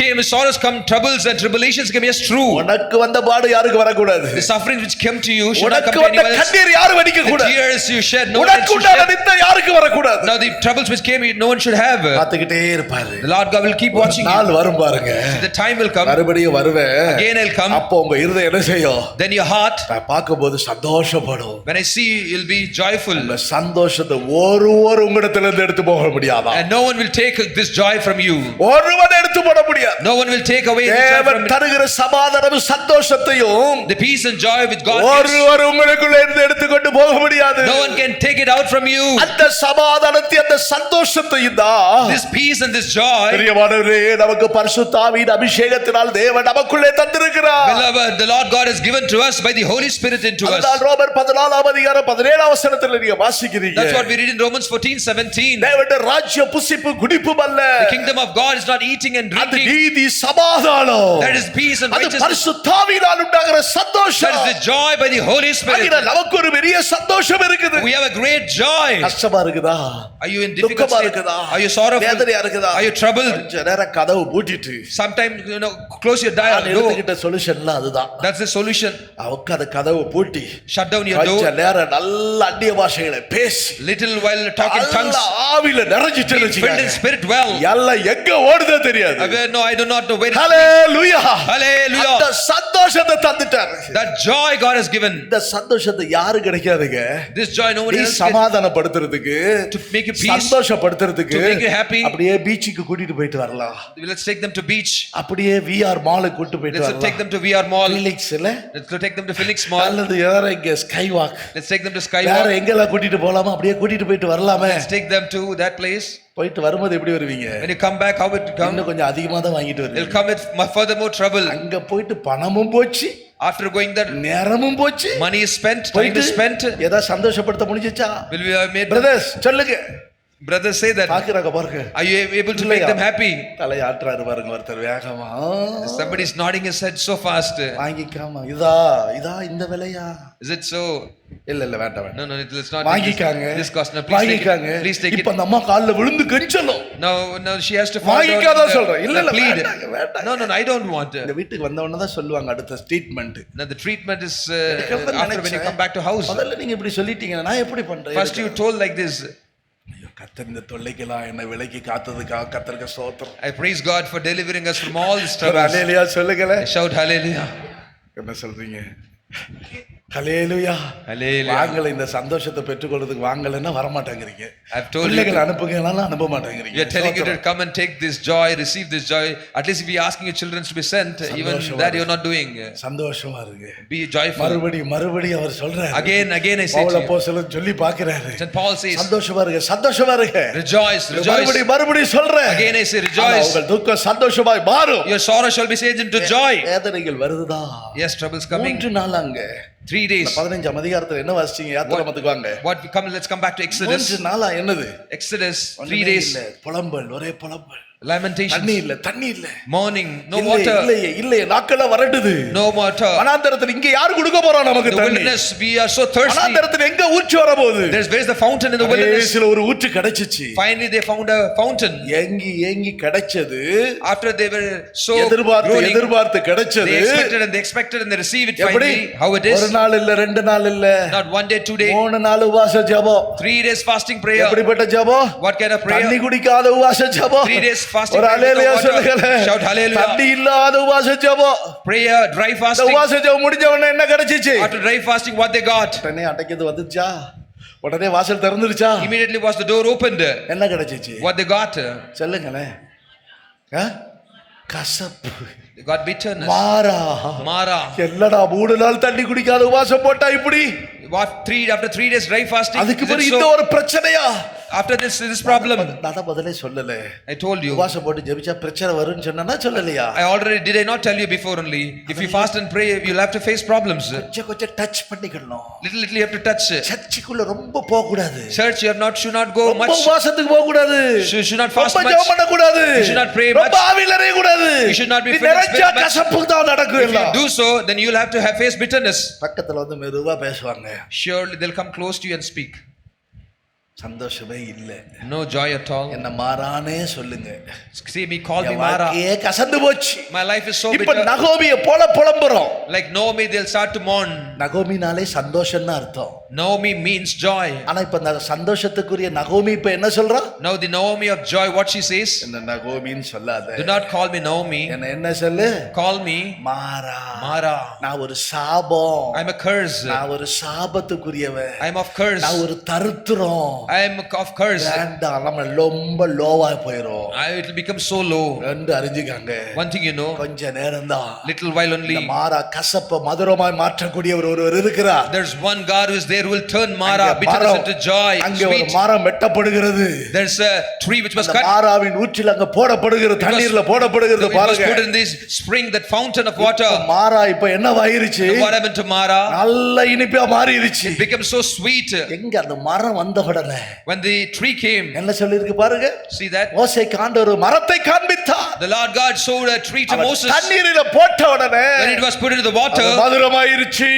came, sorrows come, troubles and tribulations came. Yes, true. உனக்கு வந்த பாடு யாருக்கு வரக்கூடாது, the suffering which came to you should not come உனக்கு to வந்த anyone else. கண்ணீர் யாரும் வடிக்க the கூடாது, tears you shed, no one உனக்கு should உண்டான shed. நிந்தை யாருக்கு வரக்கூடாது. now the troubles which came, no one should have. பார்த்துக்கிட்டே இருப்பாரு, the Lord God will keep watching you. நாள் வரும் பாருங்க, the time will come, மறுபடியும் வருவேன், again I'll come. அப்போ உங்க இருதயம் என்ன செய்யும், then your heart, நான் பார்க்கும்போது சந்தோஷப்படும். when I see you, you'll be joyful, அந்த சந்தோஷத்தை ஒருவர் உங்களிடத்துல இருந்து எடுத்து போக முடியாதா, and no one will take this joy from you. ஒருவன் எடுத்து போட முடியாது. no one will take away the joy தேவன் from தருகிற சமாதானமும் சந்தோஷத்தையும் the peace and joy with God gives. ஒருவர் உங்களுக்குள்ள இருந்து எடுத்துக்கொண்டு போக முடியாது. no one can take it out from you. அந்த சமாதானத்தை, அந்த சந்தோஷத்தையும் தான் this peace and this joy, பிரியமானவரே, நமக்கு பரிசுத்த ஆவியின் அபிஷேகத்தினால் தேவன் நமக்குள்ளே தந்திருக்கிறார். beloved, the Lord God has given to us by the Holy Spirit into us. அதுதான் ரோமர் 14:17 வசனத்துல நீங்க வாசிக்கிறீங்க. that's what we read in Romans 14:17. தேவனுடைய ராஜ்ய புசிப்பு குடிப்பும் அல்ல, the kingdom of God is not eating and அது drinking. நீதி சமாதானம், that is peace and அது righteousness. பரிசுத்த ஆவியினால் உண்டாகிற that சந்தோஷம். is the joy by the Holy Spirit. அதனால நமக்கு ஒரு பெரிய சந்தோஷம் இருக்குது. we have a great joy. கஷ்டமா இருக்குதா, are you in difficult துக்கமா state? இருக்குதா, are you sorrowful? வேதனையா இருக்குதா, are you troubled? கொஞ்ச நேரம் கதவு பூட்டிட்டு sometimes close your door. நான் எடுத்துக்கிட்ட சொல்யூஷன்ல அதுதான். that's the solution. உட்கார்ந்து கதவு பூட்டி shut down your கொஞ்ச door, நேரம் நல்ல அந்நிய பாஷைகளை பேசி little while talk in tongues, ஆவியில நிறைஞ்சிட்டு be filled in வச்சுக்கோங்க. spirit well. எல்லாம் எங்க ஓடுதோ தெரியாது. no, I do not know where. Hallelujah, hallelujah. அந்த சந்தோஷத்தை தந்துட்டார். that joy God has given. இந்த சந்தோஷத்தை யாரு கிடைக்காதுங்க. this joy no one நீ else can. சமாதானப்படுத்துறதுக்கு, to make you peace, சந்தோஷப்படுத்துறதுக்கு, to make you happy. அப்படியே பீச்சுக்கு கூட்டிட்டு போயிட்டு வரலாம். let's take them to beach. அப்படியே விஆர் மாலுக்கு கூட்டி போயிட்டு let's வரலாம். take them to VR mall. ஃபீலிக்ஸ்ல let's take them to Phoenix mall. அல்லது வேற எங்க sky walk, let's take them to வேற Skywalk. எங்கெல்லாம் கூட்டிட்டு போலாமா அப்படியே கூட்டிட்டு போயிட்டு வரலாமே. let's take them to that place. போயிட்டு வரும்போது எப்படி வருவீங்க, when you come back, how it come? இன்னும் கொஞ்சம் அதிகமா தான் வாங்கிட்டு it'll வருவீங்க. come with further more trouble. அங்க போயிட்டு பணமும் போச்சு, after going there, நேரமும் போச்சு, money is spent, time போயிட்டு is spent. ஏதா சந்தோஷப்படுத்த முடிஞ்சுச்சா? will we have made brothers சொல்லுங்க, brothers say that? பாக்குறாங்க பாருங்க, are you able to make them happy? தலையாட்டுறாரு பாருங்க ஒருத்தர் வேகமா. somebody is nodding his head so fast. வாங்கிக்காம இதா இதா இந்த விலையா, is it so? இல்ல இல்ல வேண்டாம் வேண்டாம், no let's not வாங்கிக்காங்க this cost. no, please வாங்கிக்காங்க. please take it. இப்ப அந்த அம்மா கால்ல விழுந்து கெஞ்சலும். no she has to fall down. வாங்கிக்காத சொல்றேன். இல்ல இல்ல plead. வேண்டாங்க, வேண்டாங்க. no I don't want. இந்த வீட்டுக்கு வந்த உடனே தான் சொல்லுவாங்க அடுத்த treatment. now the treatment is after when you come back to house. முதல்ல நீங்க இப்படி சொல்லிட்டீங்க, நான் எப்படி பண்றேன்? first you told like this. கர்த்தர் இந்த தொல்லைக்கெல்லாம் என்னை விலக்கி காத்ததுக்காக கர்த்தருக்கு ஸ்தோத்திரம். I praise God for delivering us from all this trouble. ஹalleluya சொல்லுங்களே. shout hallelujah. என்ன சொல்றீங்க? ஹல்லேலூயா. Hallelujah. வாங்கல இந்த சந்தோஷத்தை பெற்றுக்கொள்றதுக்கு வாங்கலன்னா வர மாட்டேங்கிறீங்க. I've told you பிள்ளைகளை to- அனுப்புங்கனாலும் அனுப்ப மாட்டேங்கிறீங்க. We are telling you to come and take this joy, receive this joy. At least if we are asking your children to be sent, even that you are not doing. சந்தோஷமா இருக்கு. Be joyful. மறுபடி அவர் சொல்றாரு. Again I say Pavul to you. அப்போஸ்தலன் சொல்லி பார்க்கறாரு. St. Paul says, சந்தோஷமா இருங்க. rejoice. மறுபடி சொல்றேன். Again I say, rejoice. உங்கள் துக்கம் சந்தோஷமாய் மாறும். Your sorrow shall be changed into joy. வேதனைகள் வருதுதா? Yes, troubles coming. 3 நாளாங்க. 3 days. 15ஆம் அதிகாரத்துல என்ன வாசிச்சீங்க? யாத்திராமத்துக்கு வாங்க. Let's come back to Exodus. 3 நாளா என்னது? Exodus, 3 ஒண்ணுமே days. இல்ல. புலம்பல், ஒரே புலம்பல். Lamentations. தண்ணி இல்ல. Morning, no water. இல்லையே நாட்கள வரடுது. No water. வனாந்தரத்துல இங்க யார் கொடுக்க போறா நமக்கு The தண்ணி? wilderness, we are so thirsty. வனாந்தரத்துல எங்க ஊற்று வர போகுது? Where's the fountain in the wilderness? சில ஒரு ஊற்று கிடைச்சிச்சு. Finally they found a fountain. ஏங்கி கிடைச்சது. After they were so groaning, எதிர்பார்த்து கிடைச்சது. they expected and they received it finally. How it is? ஒரு நாள் இல்ல, 2 நாள் இல்ல. Not 1 day, 2 day. 3 நாள் உபவாச ஜெபம். 3 days fasting prayer. எப்படிப்பட்ட ஜெபம்? What kind of prayer? தண்ணி குடிக்காத உபவாச ஜெபம். 3 days fasting ஒரு prayer. ஹல்லேலூயா சொல்லுங்க. Shout hallelujah. தண்ணி இல்லாத உபவாச ஜெபம். Prayer, dry இந்த fasting. உபவாச ஜெபம் முடிஞ்ச உடனே என்ன கிடைச்சிச்சு? After dry fasting, what they got? உடனே அடைக்கிறது வந்துச்சா? உடனே வாசல் திறந்துருச்சா? Immediately was the door opened. என்ன கிடைச்சிச்சு? What they got? சொல்லுங்களேன். கசப்பு. They got bitterness. Mara. என்னடா 3 நாள் தண்ணி குடிக்காத உபவாசம் போட்டா இப்படி? After 3 days dry fasting. அதுக்கு பிறகு இந்த ஒரு பிரச்சனையா? After this problem. நான் பதிலே சொல்லல. I told you. உபவாசம் போட்டு ஜெபிச்சா பிரச்சனை வரும்னு சொன்னனா சொல்லலையா? Did I not tell you before only? If you fast and pray, you'll have to face problems. கொஞ்சம் டச் பண்ணிக்கணும். Little you have to touch. சர்ச்சுக்குள்ள ரொம்ப போக கூடாது. Church should not go much. உபவாசத்துக்கு போக கூடாது. Should not fast much. ஜெபம் பண்ண கூடாது. You should not pray much. ரொம்ப ஆவிலரே கூடாது. You should not be filled with spirit. கசப்பு தான் நடக்கும் If you எல்லாம். do so, then you'll have to face bitterness. பக்கத்துல வந்து மெதுவா பேசுவாங்க. Surely they'll come close to you and speak. சந்தோஷமே இல்ல. No joy at all. என்ன மாறானே சொல்லுங்க. See me, call me Mara. ஏ கசந்து போச்சு. My life is so இப்ப bitter. நகோமியை போல புலம்புறோம். Like Naomi, they'll start to mourn. நகோமினாலே சந்தோஷம்னு அர்த்தம். Naomi means joy. ஆனா இப்ப அந்த சந்தோஷத்துக்குரிய நகோமி இப்ப என்ன சொல்றா? Now the Naomi of joy, what she says? என்ன நகோமின்னு சொல்லாத. Do not call me Naomi. என்ன சொல்லு? Call me Mara. நான் ஒரு சாபம். I'm a curse. நான் ஒரு சாபத்துக்குரியவன். I'm of curse. நான் ஒரு தரித்திரம். I am of curse. நம்ம ரொம்ப லோவா போயிரும். It will become so low. ரெண்டு அறிஞ்சுக்காங்க. One thing you know. கொஞ்ச நேரம்தான். Little while only. மாறா கசப்ப மதுரமாய் மாற்றக்கூடிய ஒருவர் இருக்கிறார். There's one God who is there who will turn Mara bitterness into joy. அங்கே ஒரு மரம் வெட்டப்படுகிறது. There's a tree which was cut. மாராவின் ஊற்றில் அங்க போடப்படுகிறது, தண்ணீர்ல போடப்படுகிறது பாருங்க. It was put in this spring, that fountain of water. மாரா இப்ப என்னவாயிருச்சு? What happened to Mara? நல்ல இனிப்பா மாறிடுச்சு. It became so sweet. எங்க அந்த மரம் வந்த உடனே when the tree came, என்ன சொல்லிருக்கு பாருங்க. see that மோசேக்கு ஆண்டவர் மரத்தை காண்பித்தார். the Lord God showed a tree to Moses. தண்ணீரில போட்ட உடனே when it was put into the water, மதுரமாயிருச்சு.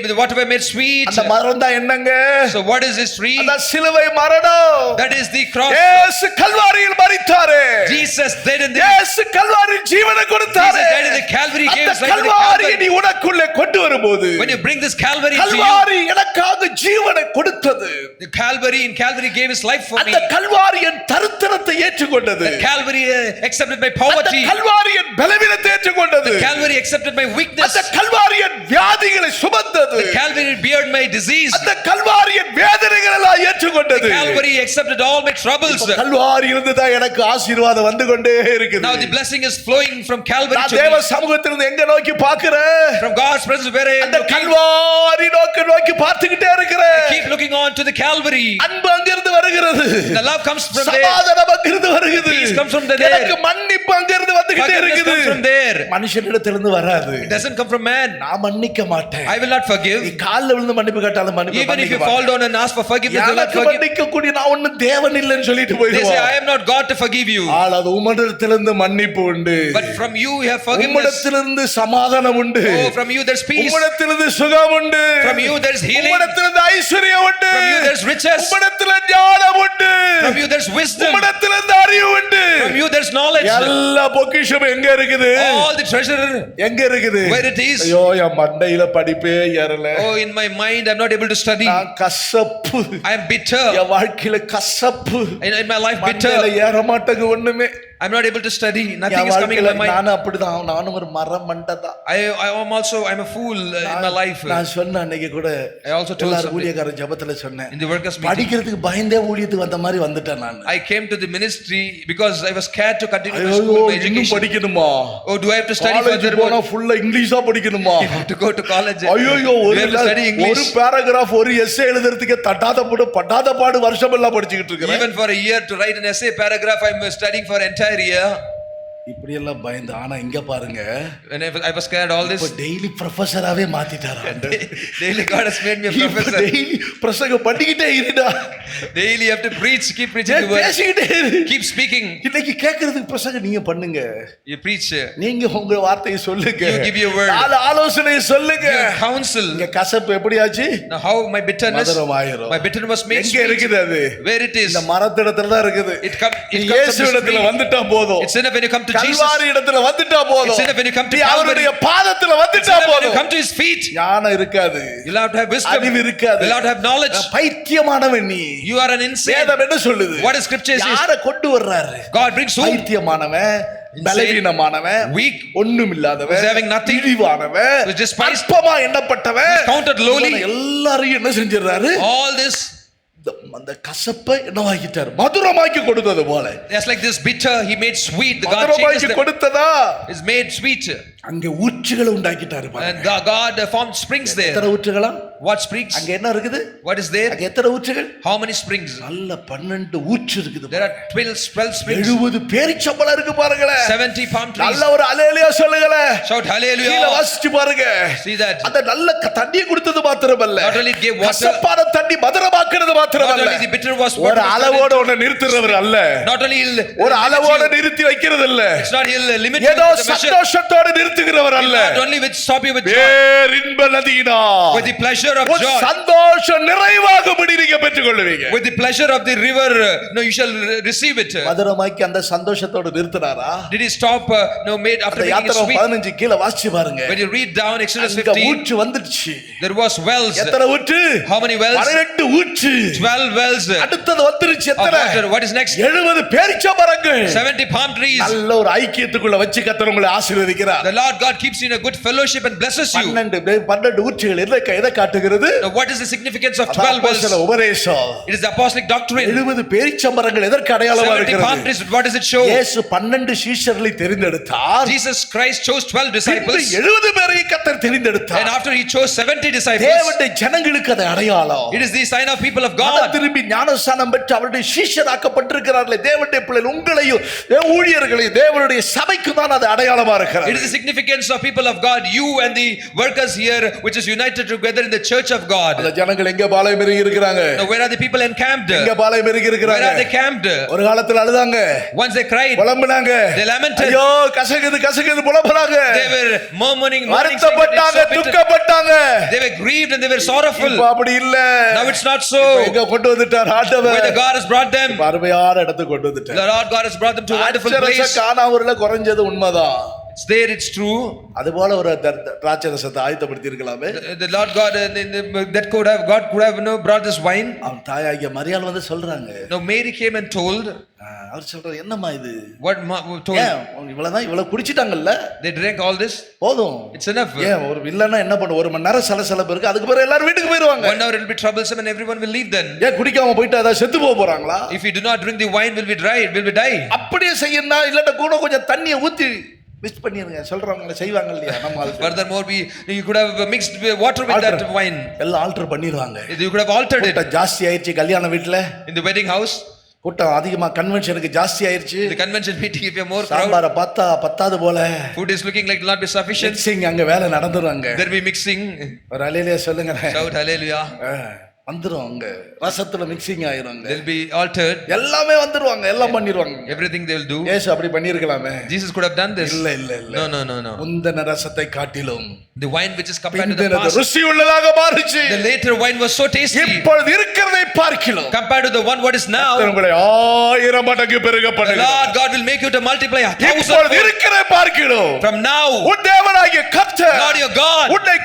the water was made sweet. அந்த மரம் தான் என்னங்க? So what is this tree? அந்த சிலுவை மரணம். that is the cross. இயேசு கல்வாரியில் மரித்தாரே. Jesus died in the இயேசு கல்வாரியில் ஜீவனை கொடுத்தாரே. Jesus died in the Calvary, gave his life in the கல்வாரியை Calvary. நீ உனக்குள்ளே கொண்டு வரும்போது, when you bring this Calvary to you, Kalvari எனக்காக ஜீவனை கொடுத்தது. the Calvary gave his life for me. அந்த கல்வாரி என் தரித்திரத்தை ஏற்றுக்கொண்டது. the Calvary accepted my poverty. அந்த கல்வாரி என் பலவீனத்தை ஏற்றுக்கொண்டது. the Calvary accepted my weakness. அந்த கல்வாரி என் வியாதிகளை சுமந்தது. the Calvary bared my disease. அந்த கல்வாரி என் வேதனைகளை எல்லாம் ஏற்றுக்கொண்டது. the Calvary accepted all my troubles. Kalvari இருந்து தான் எனக்கு ஆசீர்வாதம் வந்து கொண்டே இருக்குது. now the blessing is flowing from Calvary நான் to தேவ me. சமூகத்திலிருந்து எங்க நோக்கி பார்க்கிறேன்? from God's presence where I am அந்த looking. கல்வாரி நோக்கி பார்த்துக்கிட்டே இருக்கிறேன். I keep looking on to the Calvary. அன்பு அங்கிருந்து வருகிறது. the love comes from there. சமாதானம் அங்கிருந்து வருகிறது. peace comes from there. எனக்கு மன்னிப்பு அங்கிருந்து வந்துகிட்டே இருக்குது. comes from there. மனுஷனிடத்திலிருந்து வராது. it doesn't come from man. நான் மன்னிக்க மாட்டேன். I will not forgive. நீ கால்ல விழுந்து மன்னிப்பு கேட்டாலும் மன்னிப்பு even if you fall down and ask for forgiveness, they will not எனக்கு forgive. மன்னிக்க கூடிய நான் ஒண்ணு தேவன் இல்லைன்னு சொல்லிட்டு they say போயிடுவான். I am not God to forgive you. அது உம்மிடத்திலிருந்து மன்னிப்பு உண்டு. but from you have forgiveness. உம்மிடத்திலிருந்து சமாதானம் உண்டு. oh, from you there's peace. உம்மிடத்திலிருந்து சுகம் உண்டு. from you there's healing. உம்மிடத்திலிருந்து ஐஸ்வரியம் உண்டு. from you there's riches. உம்மிடத்திலிருந்து ஞானம் உண்டு. from you there's wisdom. உம்மிடத்திலிருந்து அறிவு உண்டு. from you there's knowledge. எல்லா பொக்கிஷமும் எங்க இருக்குது? all the treasure எங்க இருக்குது? where it is. ஐயோ என் மண்டையில படிப்பே ஏறல. oh, in my mind I'm not able to study. நான் கசப்பு. I am bitter. என் வாழ்க்கையில கசப்பு. in my life bitter. மண்டையில ஏற மாட்டேங்குது ஒண்ணுமே. I'm not able to study. Nothing N is coming in வாழ்க்கையில my mind. நானும் அப்படிதான், நானும் ஒரு மரம் மண்டதான். I'm a fool in my life. நான் சொன்ன அன்னைக்கு கூட I also told எல்லாரும் somebody ஊழியக்கார ஜெபத்துல சொன்னேன், in the workers meeting. படிக்கிறதுக்கு பயந்தே ஊழியத்துக்கு வந்த மாதிரி வந்துட்டேன் நான். I came to the ministry because I was scared to continue my ஐயோ school, my இன்னும் education. படிக்கணுமா? Oh, do I have to study college further? போனா ஃபுல்லா இங்கிலீஷா படிக்கணுமா? I have to go to college. ஐயோ Do I ஒரு have to study ஒரு English? Paragraph ஒரு எஸ்ஸே எழுதுறதுக்கு படாத பாடு வருஷம் எல்லாம் படிச்சுக்கிட்டு இருக்கிறேன். Even for a year to write an essay paragraph, I'm studying for entire year. இப்படி எல்லாம் பயந்து, ஆனா இங்க பாருங்க, When I was scared all this, இப்ப டெய்லி ப்ரொஃபஸராவே மாத்திட்டாரு. daily God has made me a professor. Daily பிரசங்கம் பண்ணிக்கிட்டே இருடா, Daily you have to preach, keep preaching the word, பேசிக்கிட்டே இரு. keep speaking. இன்னைக்கு கேட்கறதுக்கு பிரசங்கம் நீங்க பண்ணுங்க, You preach, நீங்க உங்க வார்த்தையை சொல்லுங்க, you give your word, நாலு ஆலோசனையை சொல்லுங்க. you counsel. இங்க கசப்பு எப்படியாச்சு? Now how my bitterness was made எங்க sweet. இருக்குது அது? Where it is, இந்த மரத்திடத்துல தான் இருக்குது. it comes இயேசு from இடத்துல this tree. வந்துட்டா போதும். It's enough when you come to Jesus. Kalvari இடத்துல வந்துட்டா போதும். It's enough when you come to நீ அவருடைய Calvary. பாதத்துல It's வந்துட்டா enough when you போதும். come to His feet. ஞானம் இருக்காது, You'll have to have wisdom. அறிவு இருக்காது, You'll have to have knowledge. பைத்தியமானவன் நீ. You are an insane. வேதம் என்ன சொல்லுது? What is scripture says? யாரை கொண்டு வர்றாரு? God brings whom? பைத்தியமானவன், பலவீனமானவன், Weak, ஒண்ணும் இல்லாதவன், who's having nothing, இழிவானவன், who's despised, அற்பமா எண்ணப்பட்டவன், who's counted lowly. இவனை எல்லாரையும் என்ன செஞ்சிடறாரு? All this, அந்த கசப்பை என்னவாக்கிட்டாரு? மதுரமாக்கி கொடுத்தது போல. just like this bitter, He made sweet. The God changes மதுரமாக்கி them. கொடுத்ததா Is made sweet. அங்கே ஊற்றுகளை உண்டாக்கிட்டாரு பாருங்க. And God formed springs there. எத்தனை ஊற்றுகளா? What springs? அங்க என்ன இருக்குது? What is there? அங்க எத்தனை ஊற்றுகள்? How many springs? நல்ல 12 ஊற்று இருக்குது. There are 12 springs. 70 பேரிச்சம்பழம் இருக்கு பாருங்களேன். 70 palm trees. நல்ல ஒரு அல்லேலூயா சொல்லுங்களேன். Shout கீழ hallelujah. வாசிச்சு பாருங்க. See that. அந்த நல்ல தண்ணி கொடுத்தது மாத்திரமல்ல, Not only it gave water. கசப்பான தண்ணி மதுரமாக்குறது Not மாத்திரமல்ல, only the bitter was ஒரு அளவோட ஒண்ணு நிறுத்துறவர் அல்ல. Not only He'll ஒரு limit அளவோட you. நிறுத்தி வைக்கிறது இல்ல. It's not He'll limit you ஏதோ with the measure. சந்தோஷத்தோட நிறுத்துகிறவர் அல்ல. Not only with stop you with joy, Perinba நதியினா with the pleasure of ஒரு joy, சந்தோஷம் நிறைவாகும்படி நீங்க பெற்றுக்கொள்வீங்க. with the pleasure of the river, no, you shall receive it. மதுரமாக்கி அந்த சந்தோஷத்தோட நிறுத்தினாரா? Did He stop? No, made after அந்த making it யாத்திரை sweet. 15 கீழ வாசிச்சு பாருங்க. When you read down Exodus அங்க 15, ஊற்று வந்துடுச்சு. there was wells. எத்தனை ஊற்று? How many wells? 12 ஊற்று. 12 wells of அடுத்தது வந்துருச்சு எத்தனை? water. What is next? 70 பேரிச்ச மரங்கள். 70 palm trees. நல்ல ஒரு ஐக்கியத்துக்குள்ள வச்சு கர்த்தர் உங்களை ஆசீர்வதிக்கிறார். The Lord God keeps you in a good fellowship and blesses you. 12 ஊற்றுகள் எதை காட்டுகிறது? Now, what is the significance of 12 wells? அப்போஸ்தல உபதேசம். It is the apostolic doctrine. 70 பேரிச்ச மரங்கள் எதற்கு அடையாளமா 70 palm இருக்கிறது? trees, what does it show? இயேசு 12 சீஷர்களை தெரிந்தெடுத்தார். Jesus Christ chose 12 disciples. 70 பேரை கர்த்தர் தெரிந்தெடுத்தார். And after He chose 70 disciples, தேவனுடைய ஜனங்களுக்கு அது அடையாளம். it is the sign of people of மனம் God. திரும்பி ஞானஸ்நானம் பெற்று அவருடைய சீஷராக்கப்பட்டிருக்கிறார்களே தேவனுடைய பிள்ளைகள், உங்களையும் ஊழியர்களையும் தேவனுடைய சபைக்கு தான் அது அடையாளமா It இருக்கிறது. is the significance of people of God, you and the workers here, which is united together in the church of God. அந்த ஜனங்கள் எங்க பாளையம் இறங்கி இருக்கிறாங்க? Now, where are the people encamped? எங்க பாளையம் இறங்கி Where இருக்கிறாங்க? are they camped? ஒரு காலத்துல அழுதாங்க, Once they cried, புலம்புனாங்க, they lamented, ஐயோ கசகுது புலம்புனாங்க, they were murmuring, வருத்தப்பட்டாங்க, துக்கப்பட்டாங்க. they were grieved and they were sorrowful. இப்ப அப்படி இல்ல. Now it's not so. எங்க கொண்டு வந்துட்டார் Where the ஆண்டவர்? God has brought them, அருமையான இடத்துக்கு கொண்டு வந்துட்டார். the Lord God has brought them to a wonderful place. கானாவூர்ல குறைஞ்சது உண்மைதான். It's there, it's true. அதுபோல ஒரு திராட்சரசத்தை ஆயத்தப்படுத்தி இருக்கலாமே. The Lord God that God could have brought this wine. அவன் தாயாகிய மரியாள் வந்து சொல்றாங்க. Now Mary came and told. அவர் சொல்றாரு, என்னம்மா இது? What told? இவ்வளவு குடிச்சிட்டாங்கல்ல, They drank all this. போதும், It's enough. ஏன் ஒரு இல்லன்னா என்ன பண்ண, ஒரு மணி நேரம் சலசலப்பு இருக்கு, அதுக்கு பிறகு எல்லாரும் வீட்டுக்கு போயிடுவாங்க. 1 hour it will be troublesome and everyone will leave then. ஏன் குடிக்காம போயிட்டு அத செத்து போறாங்களா? If we do not drink the wine, will we die? அப்படியே செய்யணும், இல்லன்னா கூட கொஞ்சம் தண்ணியை ஊத்தி மிக்ஸ் பண்ணிருங்க சொல்றவங்க செய்வாங்க இல்லையா நம்ம ஆளு. Furthermore, you could have mixed water with that wine. எல்லாம் ஆல்டர் பண்ணிடுவாங்க. You could have altered it. கூட்டம் ஜாஸ்தி ஆயிடுச்சு கல்யாண வீட்டுல, in the wedding house. கூட்டம் அதிகமா கன்வென்ஷனுக்கு ஜாஸ்தி ஆயிடுச்சு. The convention meeting, if you have more crowd, சாம்பார பத்தாது போல food is looking like it will not be sufficient. Mixing அங்க வேலை நடந்துருவாங்க. There will be mixing. ஒரு அலையிலே சொல்லுங்க, Shout hallelujah. வந்துரும், அங்க ரசத்துல மிக்சிங் ஆயிருவாங்க, They'll be altered. எல்லாமே வந்துருவாங்க, எல்லாம் பண்ணிடுவாங்க. Everything they will do. ஏசு அப்படி பண்ணிருக்கலாமே. Jesus could have done this. இல்ல. No. முந்தின ரசத்தை காட்டிலும் The wine which is compared to the past, ருசி உள்ளதாக மாறுச்சு. the later wine was so tasty இப்பொழுது இருக்கிறதை பார்க்கிலும் compared to the one what is now. உங்களை 1000 மடங்கு பெருக The பண்ணுகிறார். Lord God will make you to multiply 1,000 இப்பொழுது இருக்கிறதை பார்க்கிலும் from now. உன் தேவனாகிய கர்த்தர் Lord your God, உன்னை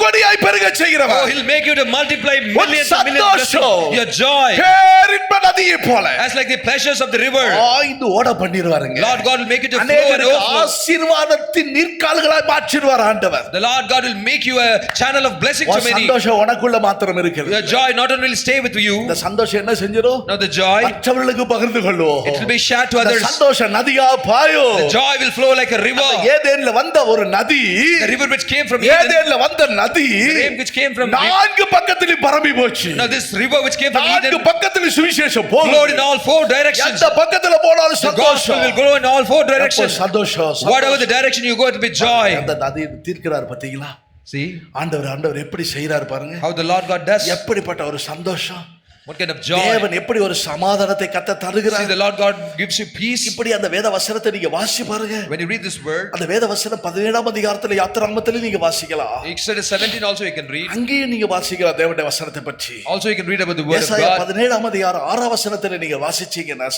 கொடியாய் பெருக செய்கிறவர். He'll make you to multiply millions and millions of blessings. Your joy, பேரின்ப நதியை போல as like the pleasures of the river. ஆய்ந்து ஓட பண்ணிடுவாருங்க. Lord God will make it to flow and அநேகருக்கு overflow. ஆசீர்வாதத்தின் நீர்க்கால்களாய் மாற்றிடுவார் ஆண்டவர். The Lord God will make you a channel of blessing to உன் many. சந்தோஷம் உனக்குள்ள மாத்திரம் இருக்குது. Your joy not only will stay with you, இந்த சந்தோஷம் என்ன செஞ்சிரும்? now the joy, மற்றவர்களுக்கு பகிர்ந்து கொள்ளுவோம். it will be shared to இந்த others. சந்தோஷம் நதியா பாயும். The joy will flow like a river. ஏதேன்ல வந்த ஒரு நதி, The river which came from Eden, ஏதேன்ல வந்த நதி the rain which came from Eden. நான்கு பக்கத்திலும் பரம்பி போச்சு. Now this river which came from நான்கு Eden பக்கத்திலும் சுவிசேஷம் flowed போகுது. in all four directions. எந்த பக்கத்துல போனாலும் The gospel சந்தோஷம். will grow in all four எப்போ directions. சந்தோஷம். Whatever the direction you go, it will be joy. அந்த நதியை தீர்க்கிறார் பாத்தீங்களா? See ஆண்டவர் எப்படி செய்யறாரு பாருங்க. how the Lord God does. எப்படிப்பட்ட ஒரு சந்தோஷம். What kind of joy. தேவன் எப்படி ஒரு சமாதானத்தை கத்த See, தருகிறார். the Lord God gives you peace. இப்படி அந்த வேத வசனத்தை நீங்க வாசி பாருங்க. When you read this word, அந்த வேத வசனம் 17ஆம் அதிகாரத்துல யாத்திராகமத்திலே நீங்க வாசிக்கலாம். Exodus 17 also you can read. அங்கேயும் நீங்க வாசிக்கலாம் தேவனுடைய வசனத்தை பற்றி. Also you can read about the word of ஏசாயா God. 17ஆம் அதிகாரம் 6ஆம் வசனத்துல நீங்க வாசிச்சீங்கன்னா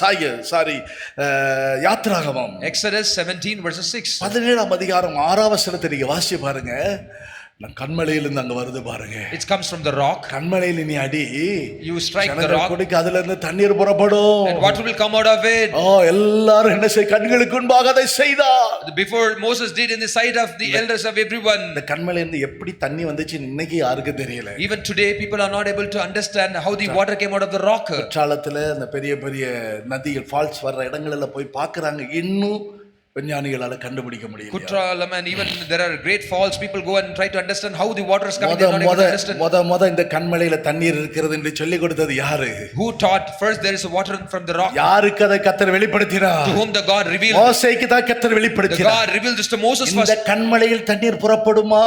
யாத்திராகமம் Exodus 17 verses 6. 17ஆம் அதிகாரம் 6ஆம் வசனத்தை நீங்க வாசி பாருங்க. நான் கண்மலையிலிருந்து அங்க வருது பாருங்க. It comes from the rock. கண்மலையில நீ அடி, You strike the ஜனங்கள் rock, குடிக்க அதுல இருந்து தண்ணீர் புறப்படும். and water will come out of it. எல்லாரும் என்ன செய் கண்களுக்கு முன்பாக அதை செய்தார். Before Moses did in the sight of the elders of everyone. இந்த கண்மலையில இருந்து எப்படி தண்ணி வந்துச்சு இன்னைக்கு யாருக்கும் தெரியல. Even today people are not able to understand how the water came out of the rock. குற்றாலத்துல அந்த பெரிய பெரிய நதிகள் ஃபால்ஸ் வர்ற இடங்கள்ல போய் பார்க்கறாங்க, இன்னும் விஞ்ஞானிகளால கண்டுபிடிக்க முடியல. Kutralam, and even there are great falls, people go and try to understand how the water is coming. They are not able to understand. முத இந்த கண்மலையில தண்ணீர் இருக்கிறது என்று சொல்லி கொடுத்தது யாரு? Who taught first there is a water from the rock? யாருக்கு அதை கர்த்தர் வெளிப்படுத்தினார்? To whom the God revealed. மோசேக்கு தான் கர்த்தர் The வெளிப்படுத்தினார். God revealed this to Moses இந்த first. கண்மலையில் தண்ணீர் புறப்படுமா?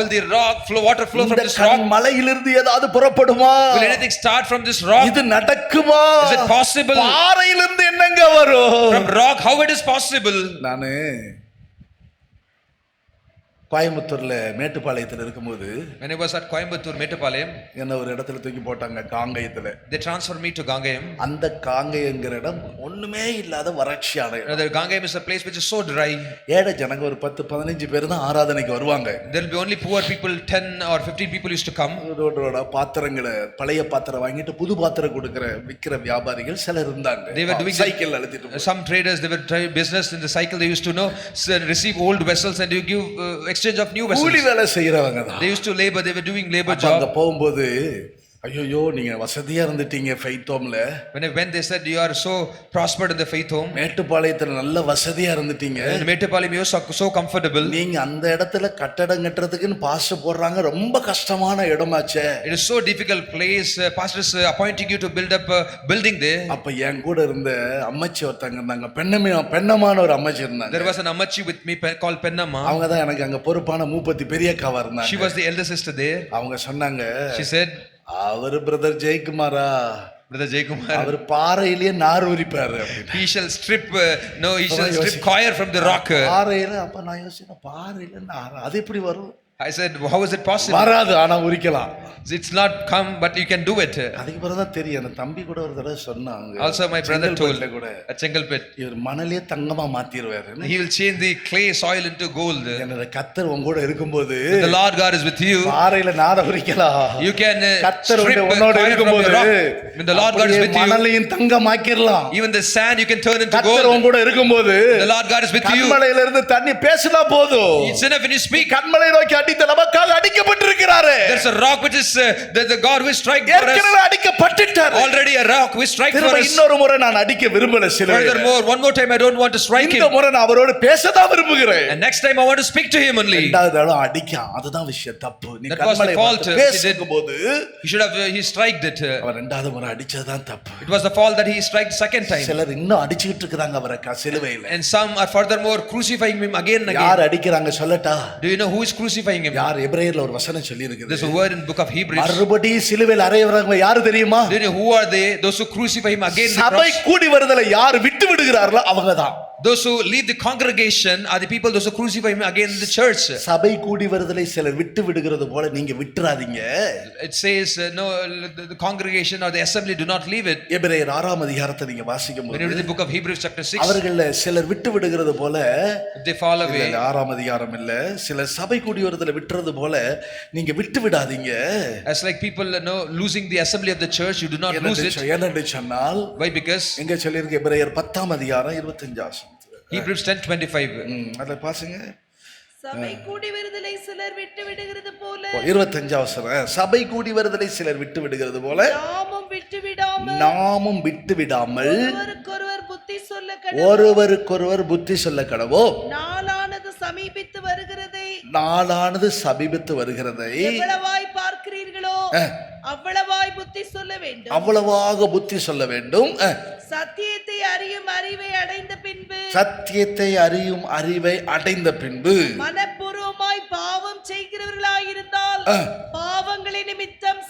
Will the rock flow, water flow from இந்த this rock? கண்மலையிலிருந்து ஏதாவது புறப்படுமா? Will anything start from this rock? இது நடக்குமா? Is it possible? பாறையிலிருந்து என்னங்க வரும்? From rock, how it is possible? நானு கோயம்புத்தூர்ல மேட்டுப்பாளையத்துல இருக்கும்போது When I was at Coimbatore, Metupalayam, என்ன ஒரு இடத்துல தூக்கி போட்டாங்க காங்கயத்துல. they transferred me to Gangayam. அந்த காங்கயங்கிற இடம் ஒண்ணுமே இல்லாத வறட்சியான இடம். The Gangayam is a place which is so dry. ஏழை ஜனங்க ஒரு 10-15 பேர் தான் ஆராதனைக்கு வருவாங்க. There will be only poor people, 10 or 15 people used to come. ரோடோட பாத்திரங்களை பழைய பாத்திரம் வாங்கிட்டு புது பாத்திரம் விக்கிற வியாபாரிகள் சிலர் இருந்தாங்க. They were doing சைக்கிள் அழுத்திட்டு some traders, they were trying business in the cycle. They used to receive old vessels and you give exchange of new vessels. கூலி வேலை செய்யறவங்க தான். They used to labor, they were doing labor அங்க job. போகும்போது ஐயோ நீங்க வசதியா இருந்துட்டீங்க faith ஹோம்ல. When I went, they said you are so prospered in the faith home. மேட்டுப்பாளையத்துல நல்ல வசதியா இருந்துட்டீங்க. In Metupalayam you are so comfortable. நீங்க அந்த இடத்துல கட்டடம் கட்டுறதுக்குன்னு பாஸ் போடுறாங்க, ரொம்ப கஷ்டமான இடமாச்சே. It is so difficult place. Pastors appointing you to build up a building there. அப்ப என் கூட இருந்த அம்மச்சி ஒருத்தங்க இருந்தாங்க, பெண்ணமான ஒரு அம்மச்சி இருந்தாங்க. There was an ammachi with me called Pennamma. அவங்க தான் எனக்கு அங்க பொறுப்பான மூப்பத்தி பெரிய கவா இருந்தாங்க. She was the elder sister there. அவங்க சொன்னாங்க, She said, அவர் பிரதர் ஜெயக்குமாரா, Brother Jaykumar, அவர் பாறையிலேயே நார் உரிப்பாரு. he shall strip coir from the rock. பாறையில அப்ப நான் யோசிச்சேன், பாறையில நார் அது எப்படி வரும்? I said, how is it possible? வராது, ஆனா உரிக்கலாம். It's not come, but you can do it. அதுக்கு பிறகுதான் தெரியும். அந்த தம்பி கூட ஒரு தடவை சொன்னாங்க, Also my brother told கூட at Chengalpet, இவர் மணலே தங்கமா மாத்திடுவாரு. he will change the clay soil into gold. என்னோட கர்த்தர் உங்க கூட இருக்கும்போது The Lord God is with you. பாறையில நார உரிக்கலாம். You can கர்த்தர் strip உன்னோட coir from இருக்கும்போது the rock. When the Lord God is with you, மணலையும் தங்கமாக்கிரலாம். even the sand you can turn into கர்த்தர் உங்க gold. கூட இருக்கும்போது The Lord God is with you. கண்மலையில இருந்து தண்ணி பேசினா போதும். It's enough when you speak. கண்மலை நோக்கி அடித்த நமக்காக அடிக்கப்பட்டிருக்கிறாரே. There's a rock which is the God who strike for us. ஏற்கனவே அடிக்கப்பட்டுட்டார். Already a rock which strike for us. இன்னொரு முறை நான் அடிக்க விரும்பல சிலுவையில. Furthermore, one more time I don't want to strike him. இந்த முறை நான் அவரோடு பேசதான் விரும்புகிறேன். And next time I want to speak to him only. இரண்டாவது தடவை அடிக்கான், அதுதான் விஷயம் தப்பு. நீ That was the கண்மலை fault. பேசும்போது He should have he striked it. அவர் இரண்டாவது முறை அடிச்சதுதான் தப்பு. It was the fault that he struck second time. சிலர் இன்னும் அடிச்சிட்டு இருக்காங்க அவரை சிலுவையில. And some are furthermore crucifying him again and யார் again. அடிக்கறாங்க சொல்லட்டா? Do you know who is crucifying him? யார்? எபிரேயர்ல ஒரு வசனம் சொல்லி இருக்குது. There's a word in book of Hebrews. மறுபடியும் சிலுவையில் அறையவங்க யாரு தெரியுமா? Do you know who are they? Those who crucify him again. சபை கூடி வருதலை யார் விட்டு விடுகிறார்களோ அவங்கதான். Those who leave the congregation are the people those who crucify him again in the church. சபை கூடி வருதலை சிலர் விட்டு விடுகிறது போல நீங்க விட்டுறாதீங்க. It says no, the congregation or the assembly do not leave it. எபிரேயர் 6ஆம் அதிகாரத்தை நீங்க வாசிக்கும் When you read போது the book of Hebrews chapter 6, அவர்கள சிலர் விட்டு விடுகிறது போல, if they fall away, 6ஆம் அதிகாரம் இல்ல, சிலர் சபை கூடி வருதலை விட்டுறது போல நீங்க விட்டு விடாதீங்க. as like people losing the assembly of the church, you do not lose it. என்னன்னு சொன்னால், Why? Because எங்க சொல்லிருக்கு எபிரேயர் 10ஆம் அதிகாரம் 25 Hebrews 10:25. அத பாருங்க. சபை கூடி வருதலை சிலர் விட்டு விடுகிறது போல 25 சபை கூடி வருதலை சிலர் விட்டு விடுகிறது போல நாமும் விட்டு விடாமல் ஒருவருக்கொருவர் புத்தி சொல்ல ஒருவருக்கொருவர் புத்தி சொல்ல கடவோம். நாளானது சமீபித்து வருகிறதை எவ்வளவாய் பார்க்கிறீர்களோ அவ்வளவாய் புத்தி சொல்ல வேண்டும். அவ்வளவாக புத்தி சொல்ல வேண்டும். சத்தியத்தை அறியும் அறிவை அடைந்த பின்பு மனப்பூர்வமாய் பாவம் செய்கிறவர்களாயிருந்தால் பாவங்களின் நிமித்தம்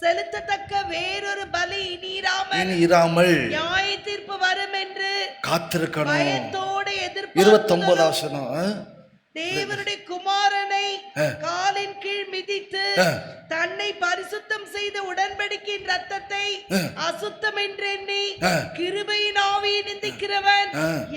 செலுத்தத்தக்க வேறொரு பலி இனிராமல் நியாய தீர்ப்பு வரும் என்று காத்திருக்கணும். பயத்தோடு 29 தேவனுடைய குமாரனை காலின் கீழ் மிதித்து தன்னை பரிசுத்தம் செய்த உடன்படிக்கையின் ரத்தத்தை அசுத்தம் என்று எண்ணி கிருபையின் ஆவியை நிந்திக்கிறவன்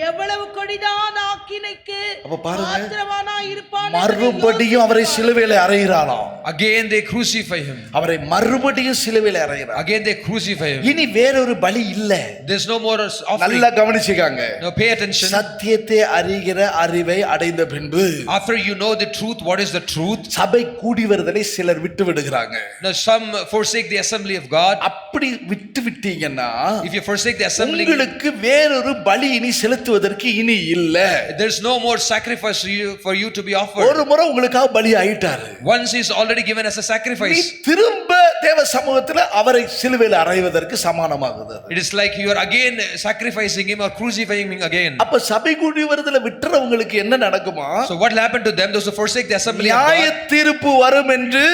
எவ்வளவு கொடிதான ஆக்கினைக்கு பாத்திரவானாய் இருப்பான். மறுபடியும் அவரை சிலுவையிலே அறைகிறாளாம். Again they crucify him. அவரை மறுபடியும் சிலுவையிலே அறைகிறார். Again they crucify him. இனி வேறொரு பலி இல்ல. There's no more offering. நல்லா கவனிச்சுக்காங்க. Now pay attention. சத்தியத்தை அறிகிற அறிவை அடைந்த பின்பு, after you know the truth, what is the truth? சபை கூடி வருதலை சிலர் விட்டு விடுகிறாங்க. Now some forsake the assembly of God. அப்படி விட்டு விட்டீங்கன்னா, if you forsake the assembly, உங்களுக்கு வேறொரு பலி இனி செலுத்துவதற்கு இனி இல்ல. there's no more sacrifice for you to be offered. ஒரு முறை உங்களுக்காக பலி ஆயிட்டாரு. once he is already given as a sacrifice. திரும்ப தேவ சமூகத்தில் அவரை சிலுவையில் அறைவதற்கு சமானமாகுது. it is like you are again sacrificing him or crucifying him again. அப்ப சபை கூடி வருதலை விட்டுறவங்களுக்கு என்ன நடக்குமா? So what will happen to them, those who forsake the assembly of God? நியாய தீர்ப்பு வரும் என்று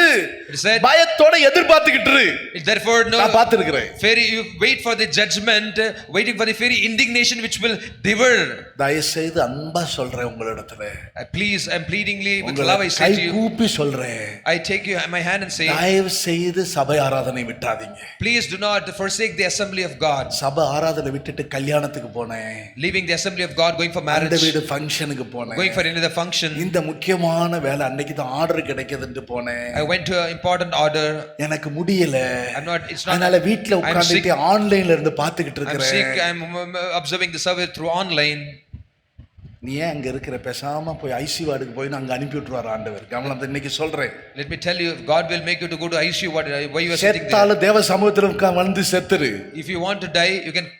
பயத்தோட எதிர்பார்த்துக்கிட்டு இரு. Therefore no, நான் பார்த்திருக்கிறேன். you wait for the judgment, waiting for the very indignation which will devour. தயவு செய்து அன்பா சொல்றேன் உங்களிடத்துல. Please, I'm pleadingly with love I say to you. கூப்பி சொல்றேன். I take you my hand and say, தயவு செய்து சபை ஆராதனை விட்டாதீங்க. Please do not forsake the assembly of God. சபை ஆராதனை விட்டுட்டு கல்யாணத்துக்கு போனேன். Leaving the assembly of God, going for marriage. அந்த வீடு ஃபங்க்ஷனுக்கு போனேன். Going for another function. இந்த முக்கியமான வேலை அன்னைக்கு தான் ஆர்டர் கிடைக்குதுன்னு போனேன். I went to an important order. எனக்கு முடியல. It's not. அதனால வீட்ல உட்கார்ந்துட்டு ஆன்லைன்ல இருந்து பார்த்துக்கிட்டு I'm இருக்கேன். sick. I'm observing the service through online. நீ ஏன் அங்க இருக்கிற, பேசாம போய் ஐசி வார்டுக்கு போய் அங்க அனுப்பி விட்டுருவார் ஆண்டவர். கவனம், இன்னைக்கு சொல்றேன். Let me tell you, God will make you to go to ICU. Why you are sitting there? செத்தால தேவ சமூகத்துல வந்து செத்துரு. If you want to die,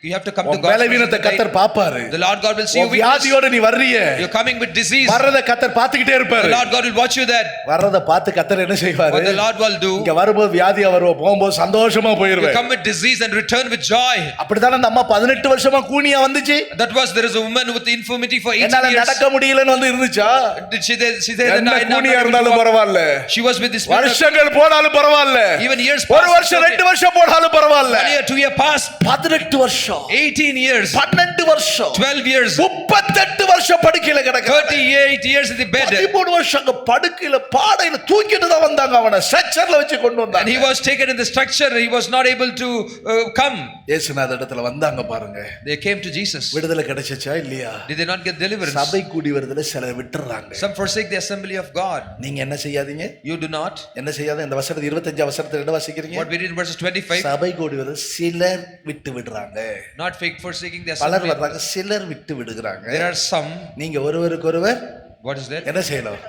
you have to come to God. பலவீனத்தை கர்த்தர் பாப்பாரு. The Lord God will see you weakness. வியாதியோட நீ வர்றியே, you're coming with disease. வரத கர்த்தர் பார்த்துக்கிட்டே இருப்பாரு. The Lord God will watch you there. வரத பார்த்து கர்த்தர் என்ன செய்வாரு? What the Lord will do, இங்க வரும்போது வியாதியா வருவோம், போகும்போது சந்தோஷமா போயிருவே. you come with disease and return with joy. அப்படிதான் அந்த அம்மா 18 வருஷமா கூனியா வந்துச்சு. That was, there is a woman with infirmity for 18 என்னால years. நடக்க முடியலன்னு வந்து இருந்துச்சா? Did she said that கூனியா இருந்தாலும் பரவாயில்லை. She was with this spirit. வருஷங்கள் போனாலும் பரவாயில்லை. Even years ஒரு வருஷம் 2 வருஷம் போனாலும் பரவாயில்லை. 1 year 2 year past. 18 வருஷம், 18 years, 12 வருஷம், 12 years, 38 வருஷம் படுக்கையில கிடக்குறாங்க. 38 years in the bed. 13 வருஷம் அங்க படுக்கையில பாடையில தூக்கிட்டு தான் வந்தாங்க. அவனை ஸ்ட்ரெச்சர்ல வச்சு கொண்டு வந்தாங்க. And he was taken in the structure. He was not able to come. இயேசுநாத இடத்துல வந்தாங்க பாருங்க. They came to Jesus. விடுதலை கிடைச்சா இல்லையா? Did they not get deliverance? சபை கூடி வருதுல சிலர் விட்டுறாங்க. Some forsake the assembly of God. நீங்க என்ன செய்யாதீங்க? You do not. என்ன செய்யாத? இந்த வசனம் 25 வசனத்துல என்ன வாசிக்கிறீங்க? What we read in verses 25. சபை கூடி வருது சிலர் விட்டு விடுறாங்க. Not forsaking the பலர் assembly. வர்றாங்க, சிலர் விட்டு விடுகிறாங்க. There are some. நீங்க ஒருவருக்கொருவர் What is that? என்ன செய்யணும்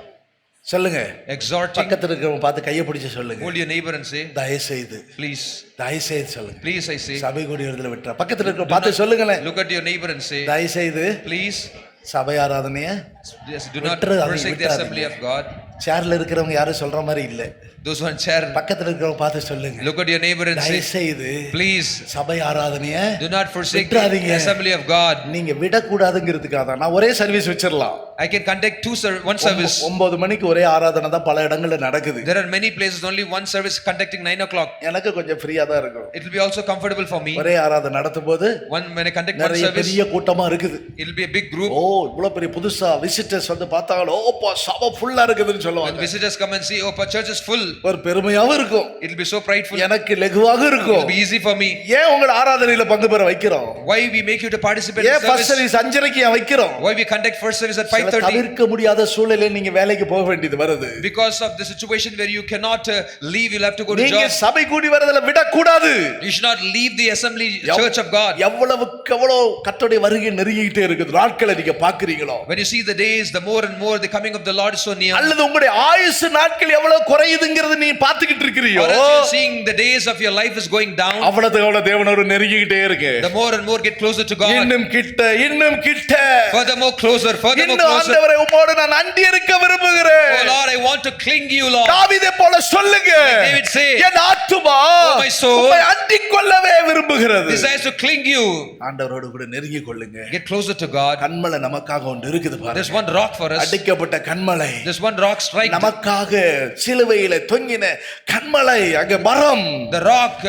சொல்லுங்க? Exhorting. பக்கத்துல இருக்கிறவங்க பார்த்து கையை பிடிச்சு சொல்லுங்க. Hold your neighbor and say, தயவு செய்து, please, தயவு செய்து சொல்லுங்க. please I say. சபை கூடி வருதுல விட்டுறா. பக்கத்துல இருக்கிற பார்த்து சொல்லுங்களேன். Look at your neighbor and say, தயவு செய்து please, சபை ஆராதனைய do not forsake the assembly of God. சேர்ல இருக்கிறவங்க யாரும் சொல்ற மாதிரி இல்ல. Those who are in chair, பக்கத்துல இருக்கிறவங்க பார்த்து சொல்லுங்க, look at your neighbor and say, தயவு செய்து please சபை ஆராதனைய do not forsake விட்டுறாதீங்க. the assembly of God. நீங்க விடக்கூடாதுங்கிறதுக்காக தான். நான் ஒரே சர்வீஸ் வச்சிடலாம். I can conduct one service. 9 மணிக்கு ஒரே ஆராதனை தான் பல இடங்கள்ல நடக்குது. There are many places only one service conducting 9 o'clock. எனக்கு கொஞ்சம் ஃப்ரீயா தான் இருக்கும். It will be also comfortable for me. ஒரே ஆராதனை நடத்தும் போது When I conduct one நிறைய service, பெரிய கூட்டமா இருக்குது. it will be a big group. ஓ இவ்வளவு பெரிய புதுசா விசிட்டர்ஸ் வந்து பார்த்தாங்களோ ஓப்பா சபை ஃபுல்லா இருக்குதுன்னு When சொல்லுவாங்க. visitors come and see, oh, our church is full, ஒரு பெருமையாவும் இருக்கும், it will be so prideful. It எனக்கு லகுவாக இருக்கும். will be easy for me. ஏன் உங்க ஆராதனையில பங்கு பெற வைக்கிறோம்? Why we make you to participate in ஏன் ஃபர்ஸ்ட் service? சர்வீஸ் 5:30க்கு ஏன் வைக்கிறோம்? Why we conduct first service at சில 5:30? தவிர்க்க முடியாத சூழலிலே நீங்க வேலைக்கு போக வேண்டியது வருது. Because of the situation where you cannot leave, you'll have to go to நீங்க job. சபை கூடி வரதுல விடக்கூடாது. You should not leave the assembly church of God. எவ்வளவுக்கு எவ்வளவு கர்த்தருடைய வருகை நெருங்கிட்டே இருக்குது, நாட்களை நீங்க பாக்குறீங்களோ? When you see the days, the more and more the coming of the Lord is so near. அல்லது உங்களுடைய ஆயுசு நாட்கள் எவ்வளவு குறையுதுங்கிறது நீ பாத்துக்கிட்டு இருக்கிறீயோ? Or else you're seeing the days of your life is going down. அவ்வளவு எவ்வளவு தேவனோடு நெருங்கிட்டே இருக்கு. The more and more get closer to God. இன்னும் கிட்ட, இன்னும் கிட்ட. Furthermore closer, furthermore இன்னும் closer. ஆண்டவரே உம்மோடு நான் அண்டி இருக்க விரும்புகிறேன். Oh Lord, I want to cling you, Lord. தாவீதை போல சொல்லுங்க, Like David said, என் ஆத்துமா Oh my soul, உம்மை அண்டிக் கொள்ளவே விரும்புகிறது. desires to cling you. ஆண்டவரோடு கூட நெருங்கி கொள்ளுங்க. Get closer to God. கண்மலை நமக்காக ஒன்று இருக்குது பாருங்க. There's one rock for us. அடிக்கப்பட்ட கண்மலை, There's one rock strike. நமக்காக சிலுவையிலே தொங்கின கண்மலை, அங்க மரம், The rock,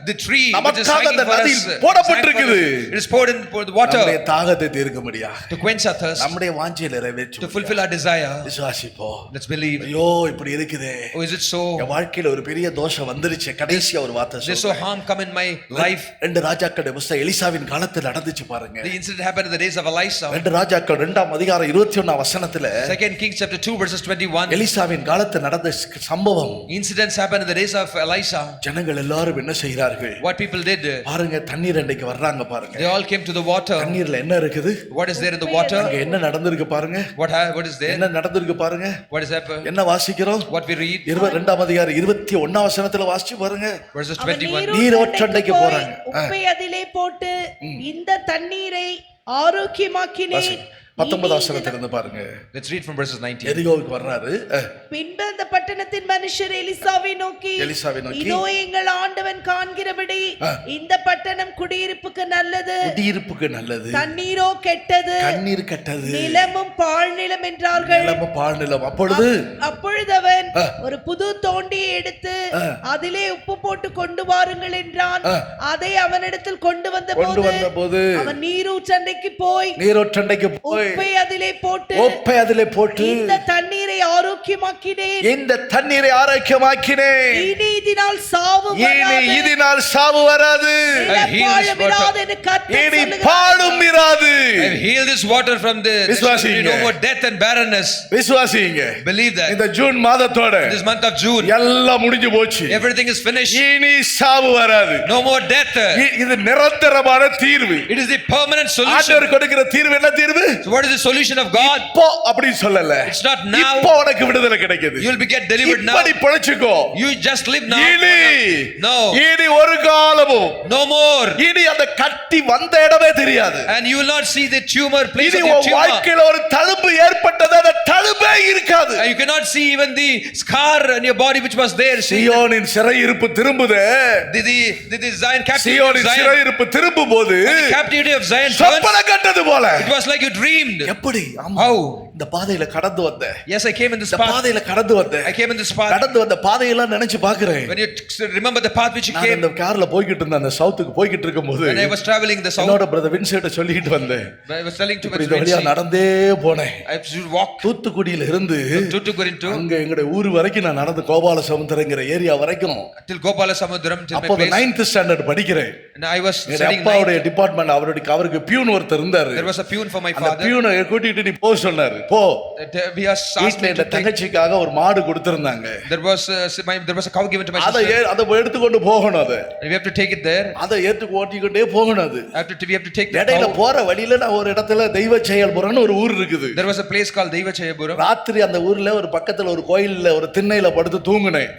the tree which is நமக்காக hanging அந்த for us. நதியில் போடப்பட்டிருக்குது. It is poured in the water நம்முடைய தாகத்தை தீர்க்க முடியாது, to quench our thirst, நம்முடைய வாஞ்சையை நிறைவேற்ற to fulfill our desire. விசுவாசிப்போம். Let's believe. ஐயோ இப்படி இருக்குதே, Oh, is it so? என் வாழ்க்கையில ஒரு பெரிய தோஷம் வந்துருச்சு. கடைசியா ஒரு வார்த்தை There's சொல்றேன். so harm come in my life. 2 ராஜாக்களுடைய புஸ்தகம் எலிசாவின் காலத்துல நடந்துச்சு பாருங்க. The incident happened in the days of Elisha. 2 ராஜாக்கள் 2ஆம் அதிகாரம் 21ஆம் வசனத்துல 2 Kings chapter 2 verses 21. எலிசாவின் காலத்துல நடந்த சம்பவம். Incidents happened in the days of Elisha. ஜனங்கள் எல்லாரும் என்ன செய்கிறார்கள் What people did, பாருங்க, தண்ணீர் அண்டைக்கு வர்றாங்க பாருங்க. they all came to the water. தண்ணீர்ல என்ன இருக்குது? What is there in the water? அங்க என்ன நடந்திருக்கு பாருங்க. What is there? என்ன நடந்திருக்கு பாருங்க. What is happened? என்ன வாசிக்கிறோம்? What we read? 2ஆம் அதிகாரம் 21ஆம் வசனத்துல வாசிச்சு பாருங்க. Verses அவன் 21. நீரோற்றண்டைக்கு போய் போறாங்க. உப்பை அதிலே போட்டு இந்த தண்ணீரை ஆரோக்கியமாக்கினேன். 19ஆம் வசனத்துல இருந்து பாருங்க. Let's read from verses 19. எரிகோவுக்கு வர்றாரு. பின்பு அந்த பட்டணத்தின் மனுஷர் எலிசாவை நோக்கி, இதோ எங்கள் ஆண்டவன் காண்கிறபடி இந்த பட்டணம் குடியிருப்புக்கு நல்லது, குடியிருப்புக்கு நல்லது, தண்ணீரோ கெட்டது, தண்ணீர் கெட்டது, நிலமும் பாழ்நிலம் என்றார்கள். நிலமும் பாழ்நிலம். அப்பொழுது அவன் ஒரு புது தோண்டியை எடுத்து அதிலே உப்பு போட்டு கொண்டு வாருங்கள் என்றான். அதை அவனிடத்தில் கொண்டு வந்த போது அவன் நீரூற்றண்டைக்கு போய் உப்பை அதிலே போட்டு இந்த தண்ணீரை ஆரோக்கியமாக்கினேன். இனி இதனால் சாவு வராது. இனி பாழும் இராது. I heal this water from the no more death and barrenness. விசுவாசிங்க. Believe that. இந்த ஜூன் மாதத்தோட This month of June எல்லாம் முடிஞ்சு போச்சு. everything is finished. இனி சாவு வராது. No more death. இது நிரந்தரமான தீர்வு. It is the permanent solution. ஆண்டவர் கொடுக்கிற தீர்வு என்ன தீர்வு? So what is the solution of God? இப்போ அப்படி சொல்லல. It's not now. இப்போ உனக்கு விடுதலை கிடைக்குது. You will be get delivered now. இப்படி பொழைச்சுக்கோ. You just live now. No. இனி ஒரு காலமும் No more. இனி அந்த கட்டி வந்த இடமே தெரியாது. And you will not see the tumor place of இனி the உன் tumor. வாழ்க்கையில ஒரு தழும்பு ஏற்பட்டது, அந்த தழும்பே இருக்காது. You cannot see even the scar in your body which was there. சீயோனின் சிறையிருப்பு திரும்புதே. The Zion captivity of சீயோனின் Zion. சிறையிருப்பு திரும்பும்போது The captivity of Zion turns. சொப்பன கண்டது போல. It was like you dreamed. எப்படி? How? இந்த பாதையில கடந்து வந்த. Yes, I came in this இந்த path. பாதையில கடந்து வந்த. I came in this path. கடந்து வந்த பாதையெல்லாம் நினைச்சு பார்க்கிறேன். When you remember the path which you நான் came. இந்த கார்ல போயிட்டு இருந்தேன், அந்த சவுத்துக்கு போயிட்டு இருக்கும்போது When I was traveling the south. என்னோட பிரதர் வின்சென்ட் சொல்லிட்டு வந்தேன். I was telling to my இந்த வழியா நடந்தே போனேன். I should walk. தூத்துக்குடியில இருந்து Tuticorin அங்க எங்க ஊர் வரைக்கும் நான் நடந்து கோபால சமுத்திரங்கிற ஏரியா வரைக்கும். Till Gopala Samudram till my அப்போ place. 9th ஸ்டாண்டர்ட் படிக்கிறேன். And I was N studying அப்பாவுடைய டிபார்ட்மென்ட் அவருக்கு பியூன் ஒருத்தர் இருந்தாரு. There was a peon for my அந்த father. பியூனை கூட்டிட்டு நீ போ சொன்னாரு. போ. We are asked வீட்ல தங்கச்சிக்காக ஒரு மாடு கொடுத்திருந்தாங்க. There was a cow given to my sister. அதை எடுத்துக்கொண்டு போகணும். அது We have to take it there. அதை ஏத்து ஓட்டிக்கிட்டே போகணும். அது We have to take the இடையில cow. போற வழியில நான் ஒரு இடத்துல தெய்வ செயல்புரம்னு ஒரு ஊர் இருக்குது. There was a place called Devachayapuram. ராத்திரி அந்த ஊர்ல ஒரு பக்கத்துல ஒரு கோயில்ல ஒரு திண்ணையில படுத்து தூங்குனேன்.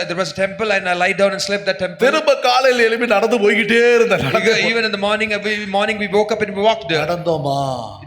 There was a temple and I lied down and slept that temple. திரும்ப காலையில எழும்பி நடந்து போயிட்டே இருந்தேன். Even in the morning we woke up and we walked. நடந்தோமா?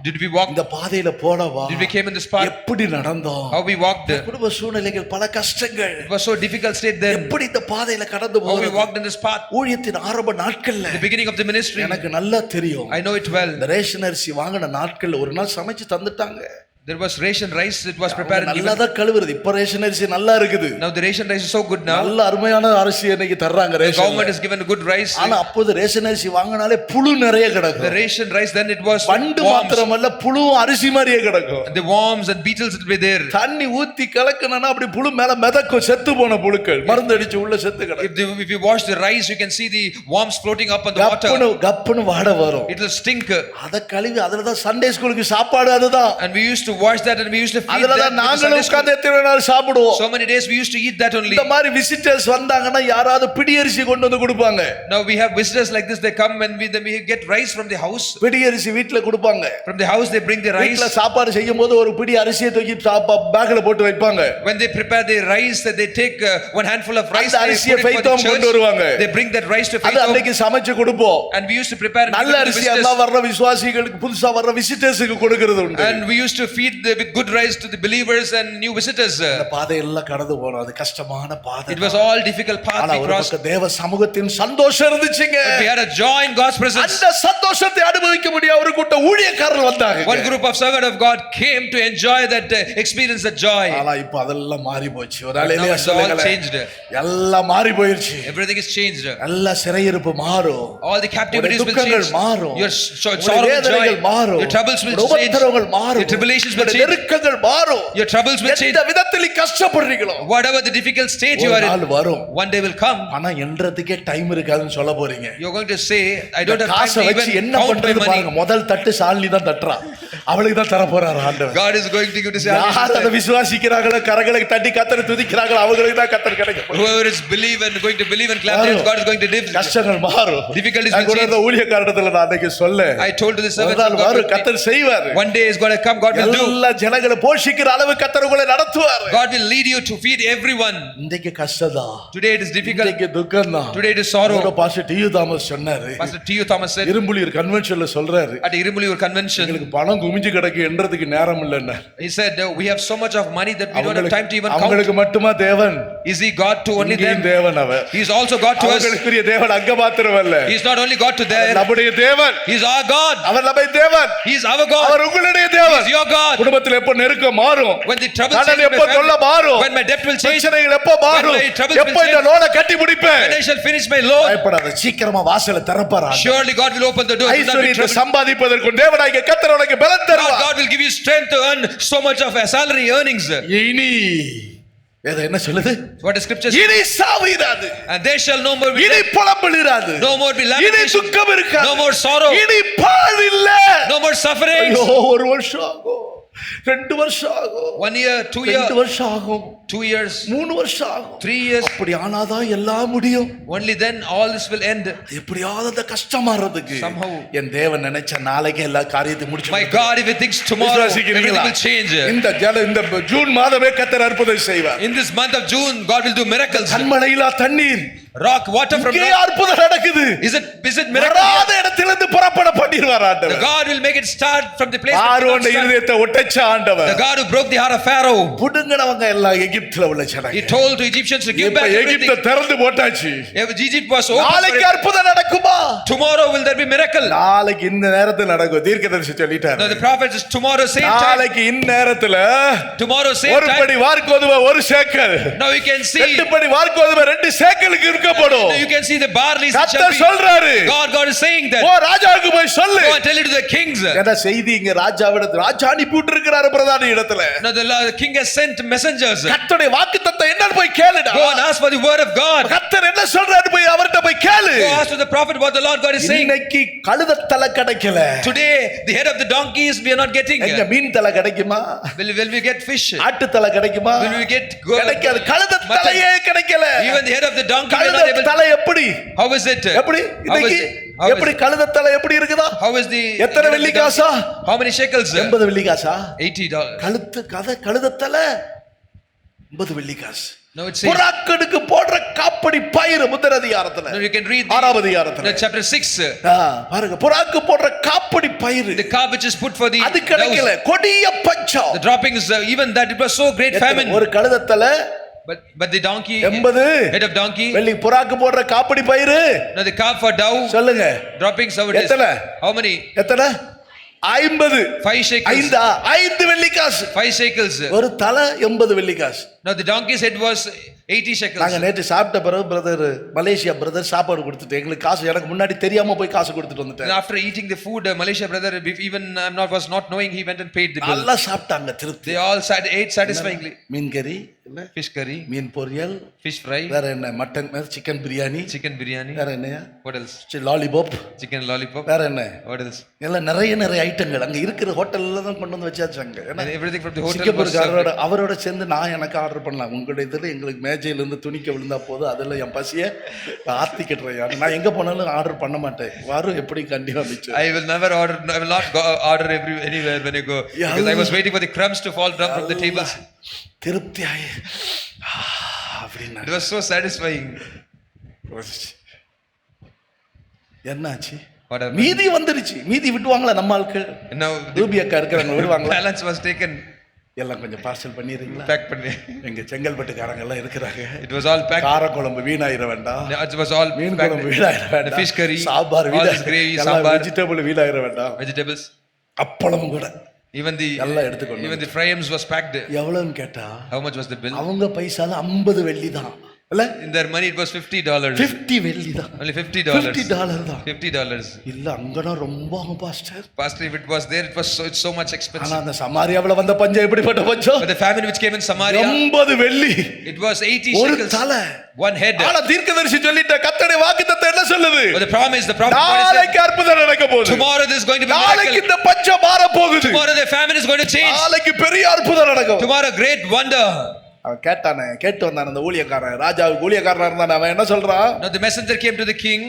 Did we walk? இந்த பாதையில போனவா? வந்தோம், did we came in this path, எப்படி நடந்தோம், how we walked. குடும்ப சூழ்நிலைகள் பல கஷ்டங்கள், It was so difficult state then, எப்படி இந்த பாதையில கடந்து how we போறது. walked in this path. ஊழியத்தின் ஆரம்ப நாட்கள்ல The beginning of the ministry, எனக்கு நல்லா தெரியும். I know it well. இந்த ரேஷன் அரிசி வாங்கின நாட்கள்ல ஒரு நாள் சமைச்சு தந்துட்டாங்க. There was ration rice, it was prepared and நல்லா given. தான் கழுவுறது. இப்ப ரேஷன் அரிசி நல்லா இருக்குது, Now the ration rice is so good now. நல்ல அருமையான அரிசி இன்னைக்கு தர்றாங்க The ration. government has given good rice. ஆனா அப்போது ரேஷன் அரிசி வாங்கினாலே புழு நிறைய The கிடக்கும். ration rice then it was பண்டு worms. மாத்திரமல்ல புழுவும் அரிசி மாதிரியே கிடக்கும். The worms and beetles will be there. தண்ணி ஊத்தி கலக்கணும்னா அப்படி புழு மேல மிதக்கும், செத்து போன புழுக்கள் மருந்து அடிச்சு உள்ள செத்து கிடக்கும். If you wash the rice, you can see the worms floating up on the water. கப்புன்னு வாட வரும். It will stink. அத கழுவி அதுலதான் சண்டே ஸ்கூலுக்கு சாப்பாடு அதுதான். And we used to wash that and we used to feed that. அதுலதான் நாங்களும் உட்கார்ந்து எத்தனை நாள் சாப்பிடுவோம். So many days we used to eat that only. இந்த மாதிரி விசிட்டர்ஸ் வந்தாங்கன்னா யாராவது பிடி அரிசி கொண்டு வந்து கொடுப்பாங்க. Now we have visitors like this, they come and we get rice from the house. பிடி அரிசி வீட்ல கொடுப்பாங்க. From the house they bring the rice. வீட்ல சாப்பாடு செய்யும்போது ஒரு பிடி அரிசியை தூக்கி பேக்ல போட்டு வைப்பாங்க. When they prepare the rice, they take one handful of rice, அந்த அரிசியை ஃபைத்தோம் கொண்டு வருவாங்க. they bring that rice to அது Faithom. அன்னைக்கு சமைச்சு கொடுப்போம். And we used to prepare and நல்ல give it to அரிசி visitors. எல்லாம் வர்ற விசுவாசிகளுக்கு புதுசா வர்ற விசிட்டர்ஸ்க்கு கொடுக்கிறது உண்டு. And we used to feed with good rice to the believers and new visitors. அந்த பாதை எல்லாம் கடந்து போனோம். அது கஷ்டமான பாதை. It was all difficult path ஆனா we ஒரு crossed. பக்கம் தேவ சமூகத்தின் சந்தோஷம் இருந்துச்சுங்க. But we had a joy in God's presence. அந்த சந்தோஷத்தை அனுபவிக்க முடியாத ஒரு கூட்ட ஊழியக்காரர்கள் வந்தாங்க. One group of servants of God came to enjoy that experience that joy. ஆனா இப்ப அதெல்லாம் மாறி போச்சு. ஒரு Now அலையிலே it's all சொல்லுங்க. changed. எல்லாம் மாறி போயிருச்சு. Everything is changed. எல்லா சிறையிருப்பு மாறும். All the captivities will துக்கங்கள் change. மாறும். Your sorrow and joy, மாறும். your troubles will change. உபத்திரவங்கள் மாறும். Your tribulations will change. நெருக்கங்கள் மாறும். Your troubles will change. எந்த விதத்தில் கஷ்டப்படுறீங்களோ Whatever the difficult state you are நாள் in, வரும். one day will come. ஆனா என்றதுக்கே டைம் இருக்காதுன்னு சொல்ல போறீங்க. You're going to say, I don't have time காசை to வச்சு even என்ன count my பண்றது money. பாருங்க. முதல் தட்டு சாலினி தான் தட்டுறா. அவளுக்கு தான் தர போறாரு ஆண்டவர். God is going to give to say, யார் அதை விசுவாசிக்கிறாங்களோ கரங்களை தட்டி கத்தரை துதிக்கிறாங்களோ அவங்களுக்கு தான் கத்தர் கிடைக்கும். whoever is believe and going to believe and clap hands, God is going to give. கஷ்டங்கள் மாறும். Difficulties நான் will கூட change. இந்த ஊழியக்காரத்துல நான் அன்னைக்கு சொல்ல I told to the servants of God, கத்தர் செய்வார். one day is going to come, God will do. எல்லா ஜனங்களை போஷிக்கிற அளவு கத்தர் உங்களை நடத்துவார். God will lead you to feed everyone. இன்றைக்கு கஷ்டம்தான். Today it is difficult. இன்றைக்கு துக்கம்தான். Today it is sorrow. Pastor T U. Thomas சொன்னாரு. Pastor T.U. Thomas said Irumbuliyur கன்வென்ஷன்ல சொல்றாரு. at Irumulur convention, எங்களுக்கு பணம் குமிஞ்சு கிடக்கு என்றதுக்கு நேரம் இல்லைன்னா. he said, we have so much of money that we don't have time to even count. அவங்களுக்கு மட்டுமா தேவன்? Is he God to only them? தேவன் அவர். He is also God to us. அவர்களுக்குரிய தேவன் அங்க மாத்திரமல்ல. He is not only God to them. நம்முடைய தேவன். He is our God. அவர் நம்முடைய தேவன். He is our God. அவர் உங்களுடைய தேவன். He is your God. குடும்பத்தில் எப்ப நெருக்கம் மாறும்? When the trouble கடன் changes, எப்ப தொல்லை மாறும்? when my debt will change, பிரச்சனைகள் எப்ப மாறும்? when my troubles will எப்ப இந்த change, லோனை கட்டி முடிப்பேன்? when I shall finish my loan, பயப்படாத, சீக்கிரமா வாசலை திறப்பார். surely God will open the door. ஐஸ்வரியத்தை சம்பாதிப்பதற்கு தேவனாகிய கர்த்தர் உனக்கு பலன் தருவார். God will give you strength to earn so much of a salary earnings. இனி என்ன சொல்லுது? What the scripture says? இனி சாவு இராது. And they shall no more be இனி புலம்பல் இராது. no more be இனி lamentation, துக்கம் இருக்காது. no more sorrow, இனி பால் இல்ல. no more suffering. ஐயோ, ஒரு வருஷம் ஆகும், 2 வருஷம் ஆகும், 1 year, 2 years, 2 வருஷம் ஆகும், 2 years, 3 வருஷம் ஆகும். 3 years. அப்படி ஆனாதான் எல்லாம் முடியும். Only then all this will end. எப்படியாவது அந்த கஷ்டமாறதுக்கு Somehow. என் தேவன் நினைச்ச நாளைக்கு எல்லா காரியத்தையும் முடிச்சு My God, if he thinks tomorrow everything will change. இந்த ஜூன் மாதமே கர்த்தர் அற்புதம் செய்வார். In this month of June, God will do miracles. கண்மலையிலா தண்ணீர், Rock, water from இங்கே rock. அற்புதம் நடக்குது. Is it miracle? வராத இடத்திலிருந்து புறப்பட பண்ணிடுவார் The ஆண்டவர். God will make it start from the place. Aaron இதயத்தை ஒட்டச்ச ஆண்டவர். The God who broke the heart of Pharaoh. புடுங்கனவங்க எல்லாம் எகிப்துல உள்ள He ஜனங்க. told to Egyptians to give back எகிப்தை everything. திறந்து போட்டாச்சு. Egypt was open. நாளைக்கு அற்புதம் நடக்குமா? Tomorrow will there be miracle? நாளைக்கு இந்த நேரத்துல நடக்கும். தீர்க்கதரிசி சொல்லிட்டார். Now the prophet is tomorrow same time. நாளைக்கு இந்த நேரத்துல Tomorrow same ஒரு time. படி வார்கோதுமை 1 சேக்கல். Now you can see. 2 படி வார்கோதுமை 2 சேக்கலுக்கு விற்கப்படும். Now you can see the barley. கர்த்தர் சொல்றாரு. God is saying that. ஓ ராஜாவுக்கு போய் சொல்லு. Go and tell it to the kings. என்ன செய்தி இங்க ராஜாவிடத்துல ராஜா அனுப்பி விட்டுருக்கிறாரு பிரதான இடத்துல. Now the king has sent messengers. கர்த்தருடைய வாக்குத்தத்தம் என்னன்னு போய் கேளுடா. Go and ask for the word of God. கர்த்தர் என்ன சொல்றாரு போய் அவர்ட்ட போய் கேளு. Go ask to the prophet what the Lord God is saying. இன்னைக்கு கழுதை தலை கிடைக்கல. Today the head of the donkeys we are not getting. எங்க மீன் தலை கிடைக்குமா? Will we get fish? ஆட்டு தலை கிடைக்குமா? Will we get கிடைக்காது. கழுதை தலையே கிடைக்கல. Even the head of the donkey we are not கழுதை able. தலை எப்படி? How is it? எப்படி இன்னைக்கு எப்படி கழுதை தலை எப்படி இருக்குதா? How is the எத்தனை வெள்ளி காசா? How many shekels? 80 வெள்ளி காசா? $80. கழுதை தலை 80 வெள்ளி காசு. No, it says. புறாக்களுக்கு போடுற காப்படி பயிர் முதல் அதிகாரத்துல. No, you can read ஆறாவது அதிகாரத்துல. chapter 6. பாருங்க புறாக்கு போடுற காப்படி பயிர். The cow which is put for the. அது கிடைக்கல. கொடிய பஞ்சம். The droppings, even that it was so great famine. ஒரு கழுதத்துல. But the donkey. 80 head of donkey. வெள்ளி புறாக்கு போடுற காப்படி பயிர். No, the calf for dove. சொல்லுங்க. Droppings how it is. எத்தனை? How many? எத்தனை? 50. 5 shekels. 5 வெள்ளி காசு. 5 shekels. ஒரு தலை 80 வெள்ளி காசு. Now the donkey's head was 80 shekels. நாங்க நேத்து சாப்பிட்ட பிறகு பிரதர் மலேசியா பிரதர் சாப்பாடு கொடுத்துட்டு எங்களுக்கு காசு எனக்கு முன்னாடி தெரியாம போய் காசு கொடுத்துட்டு வந்துட்டேன். After eating the food, Malaysia brother, even was not knowing, he went and paid the bill. நல்லா சாப்பிட்டாங்க திருப்தி. They all ate satisfyingly. மீன் கறி இல்ல fish curry, மீன் பொரியல், fish fry, வேற என்ன மட்டன் சிக்கன் பிரியாணி, வேற என்னையா what else, lollipop, chicken lollipop, வேற என்ன what else, எல்லாம் நிறைய ஐட்டங்கள் அங்க இருக்கிற ஹோட்டல்ல தான் கொண்டு வந்து வச்சாச்சாங்க. everything from the hotel. சிங்கப்பூர்காரரோட அவரோட சேர்ந்து நான் எனக்கு ஆர்டர் பண்ணலாம். உங்களுடைய இதுல எங்களுக்கு மேஜையில இருந்து துணிக்க விழுந்தா போதும், அதுல என் பசியை ஆர்த்திக்கிட்டுறேன். நான் எங்க போனாலும் ஆர்டர் பண்ண மாட்டேன். வரும் எப்படி கண்டிப்பா மிச்சம். I will not order anywhere when I go, because I was waiting for the crumbs to fall down from the tables. திருப்தியாயே அப்படின்னா It was so satisfying. என்னாச்சு? Whatever. மீதி வந்துருச்சு. மீதி விட்டுவாங்களா நம்ம ஆட்கள்? Now ரூபி அக்கா இருக்கிறவங்க விடுவாங்களா? balance was taken. எல்லாம் கொஞ்சம் பார்சல் பண்ணிடுறீங்களா? பேக் பண்ணி. எங்க செங்கல்பட்டுக்காரங்க எல்லாம் இருக்கிறாங்க. It was all packed. கார குழம்பு வீணாயிர வேண்டாம். It was all மீன் குழம்பு வீணாயிர வேண்டாம். fish curry, sambar all gravy, sambar, vegetable வீணாயிர வேண்டாம். vegetables, அப்பளம் கூட even the fryams was packed. எவ்வளவுன்னு கேட்டா how much was the bill? அவங்க பைசால 50 வெள்ளி தான். இல்ல in their money it was $50. 50 வெள்ளி தான். Only $50. $50 தான். $50. இல்ல அங்கனா ரொம்ப pastor. Pastor, if it was there, it was so much expensive. ஆனா அந்த சமாரியாவுல வந்த பஞ்சம் எப்படிப்பட்ட பஞ்சம்? But the famine which came in Samaria, 80 வெள்ளி. it was 80 ஒரு shekels. தலை. One head. ஆனா தீர்க்கதரிசி சொல்லிட்ட கர்த்தருடைய வாக்குத்தத்தம் என்ன சொல்லுது? But the prophet நாளைக்கு அற்புதம் நடக்க போகுது. tomorrow there is going to be நாளைக்கு miracle. இந்த பஞ்சம் மாற போகுது. Tomorrow the famine is going to change. நாளைக்கு பெரிய அற்புதம் நடக்கும். Tomorrow great wonder. அவன் கேட்டு வந்தான் அந்த ஊழியக்காரன். ராஜாவுக்கு ஊழியக்காரனா இருந்தான். அவன் என்ன சொல்றான்? Now the messenger came to the king.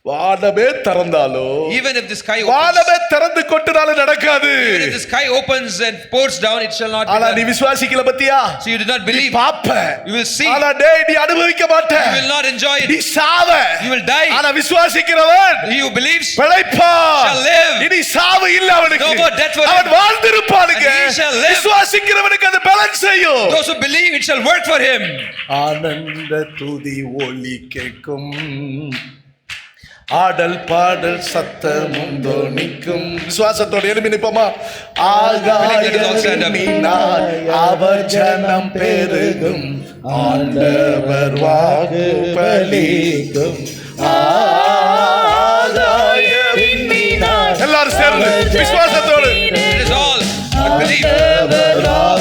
Vaaname திறந்தாலோ, even if the sky opens, வானமே திறந்து கொட்டினாலும் நடக்காது. even if the sky opens and pours down, it shall not be ஆனா done. நீ விசுவாசிக்கல பத்தியா? So you do not believe. பாப்ப, you will see. ஆனா டேய் நீ அனுபவிக்க மாட்ட. you will not enjoy it. நீ சாவ. you will die. ஆனா விசுவாசிக்கிறவன் he who believes பிழைப்பான். shall live. இனி சாவு இல்ல அவனுக்கு. no more death for him. அவன் வாழ்ந்திருப்பானுங்க. he shall live. விசுவாசிக்கிறவனுக்கு அது பேலன்ஸ் செய்யும். those who believe, it shall work for him. ஆனந்த துதி ஒலி கேட்கும், ஆடல் பாடல் சத்தமும் தொனிக்கும். விசுவாசத்தோடு எழுப்பி நிற்போமா? ஆகாயத்தினால் அவர் ஜனம் பெருகும், ஆண்டவர் வாக்கு பலிக்கும். ஆகாயத்தினால் எல்லாரும் சேர்ந்து விசுவாசத்தோடு it is all believe.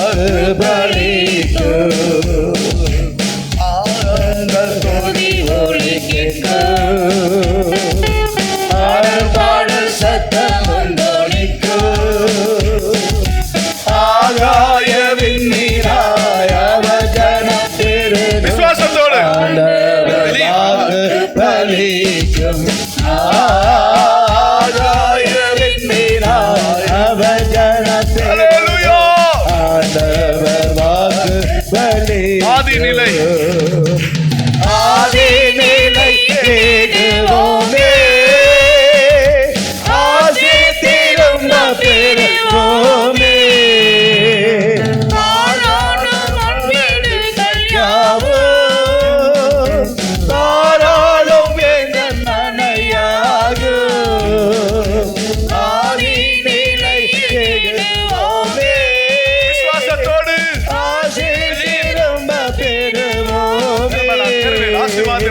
ஆதிநிலை கேடுவோமே, ஆசி திரும்ப பெறுவோமே. யாவும் தாராளும் வேந்தன் நனையாகும். ஆதிநிலை கேடுவோமே, விசுவாசத்தோடு ஆசி திரும்ப பெறுவோமே.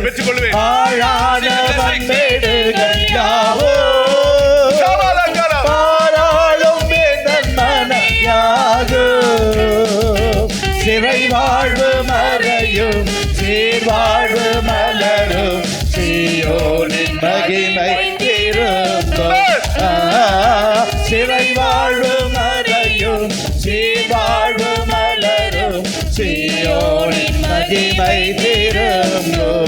பெற்றுக்கொள்வேன். ஆழான மண்மேடுகள் யாவும் பாராளும் வேந்தன் மனையாகும். சிறை வாழ்வு மறையும், சீர்வாழ்வு மலரும், சீயோனின் மகிமை திரும்பும். சிறை வாழ்வு மறையும், சீர்வாழ்வு மலரும், சீயோனின் மகிமை திரும்பும்.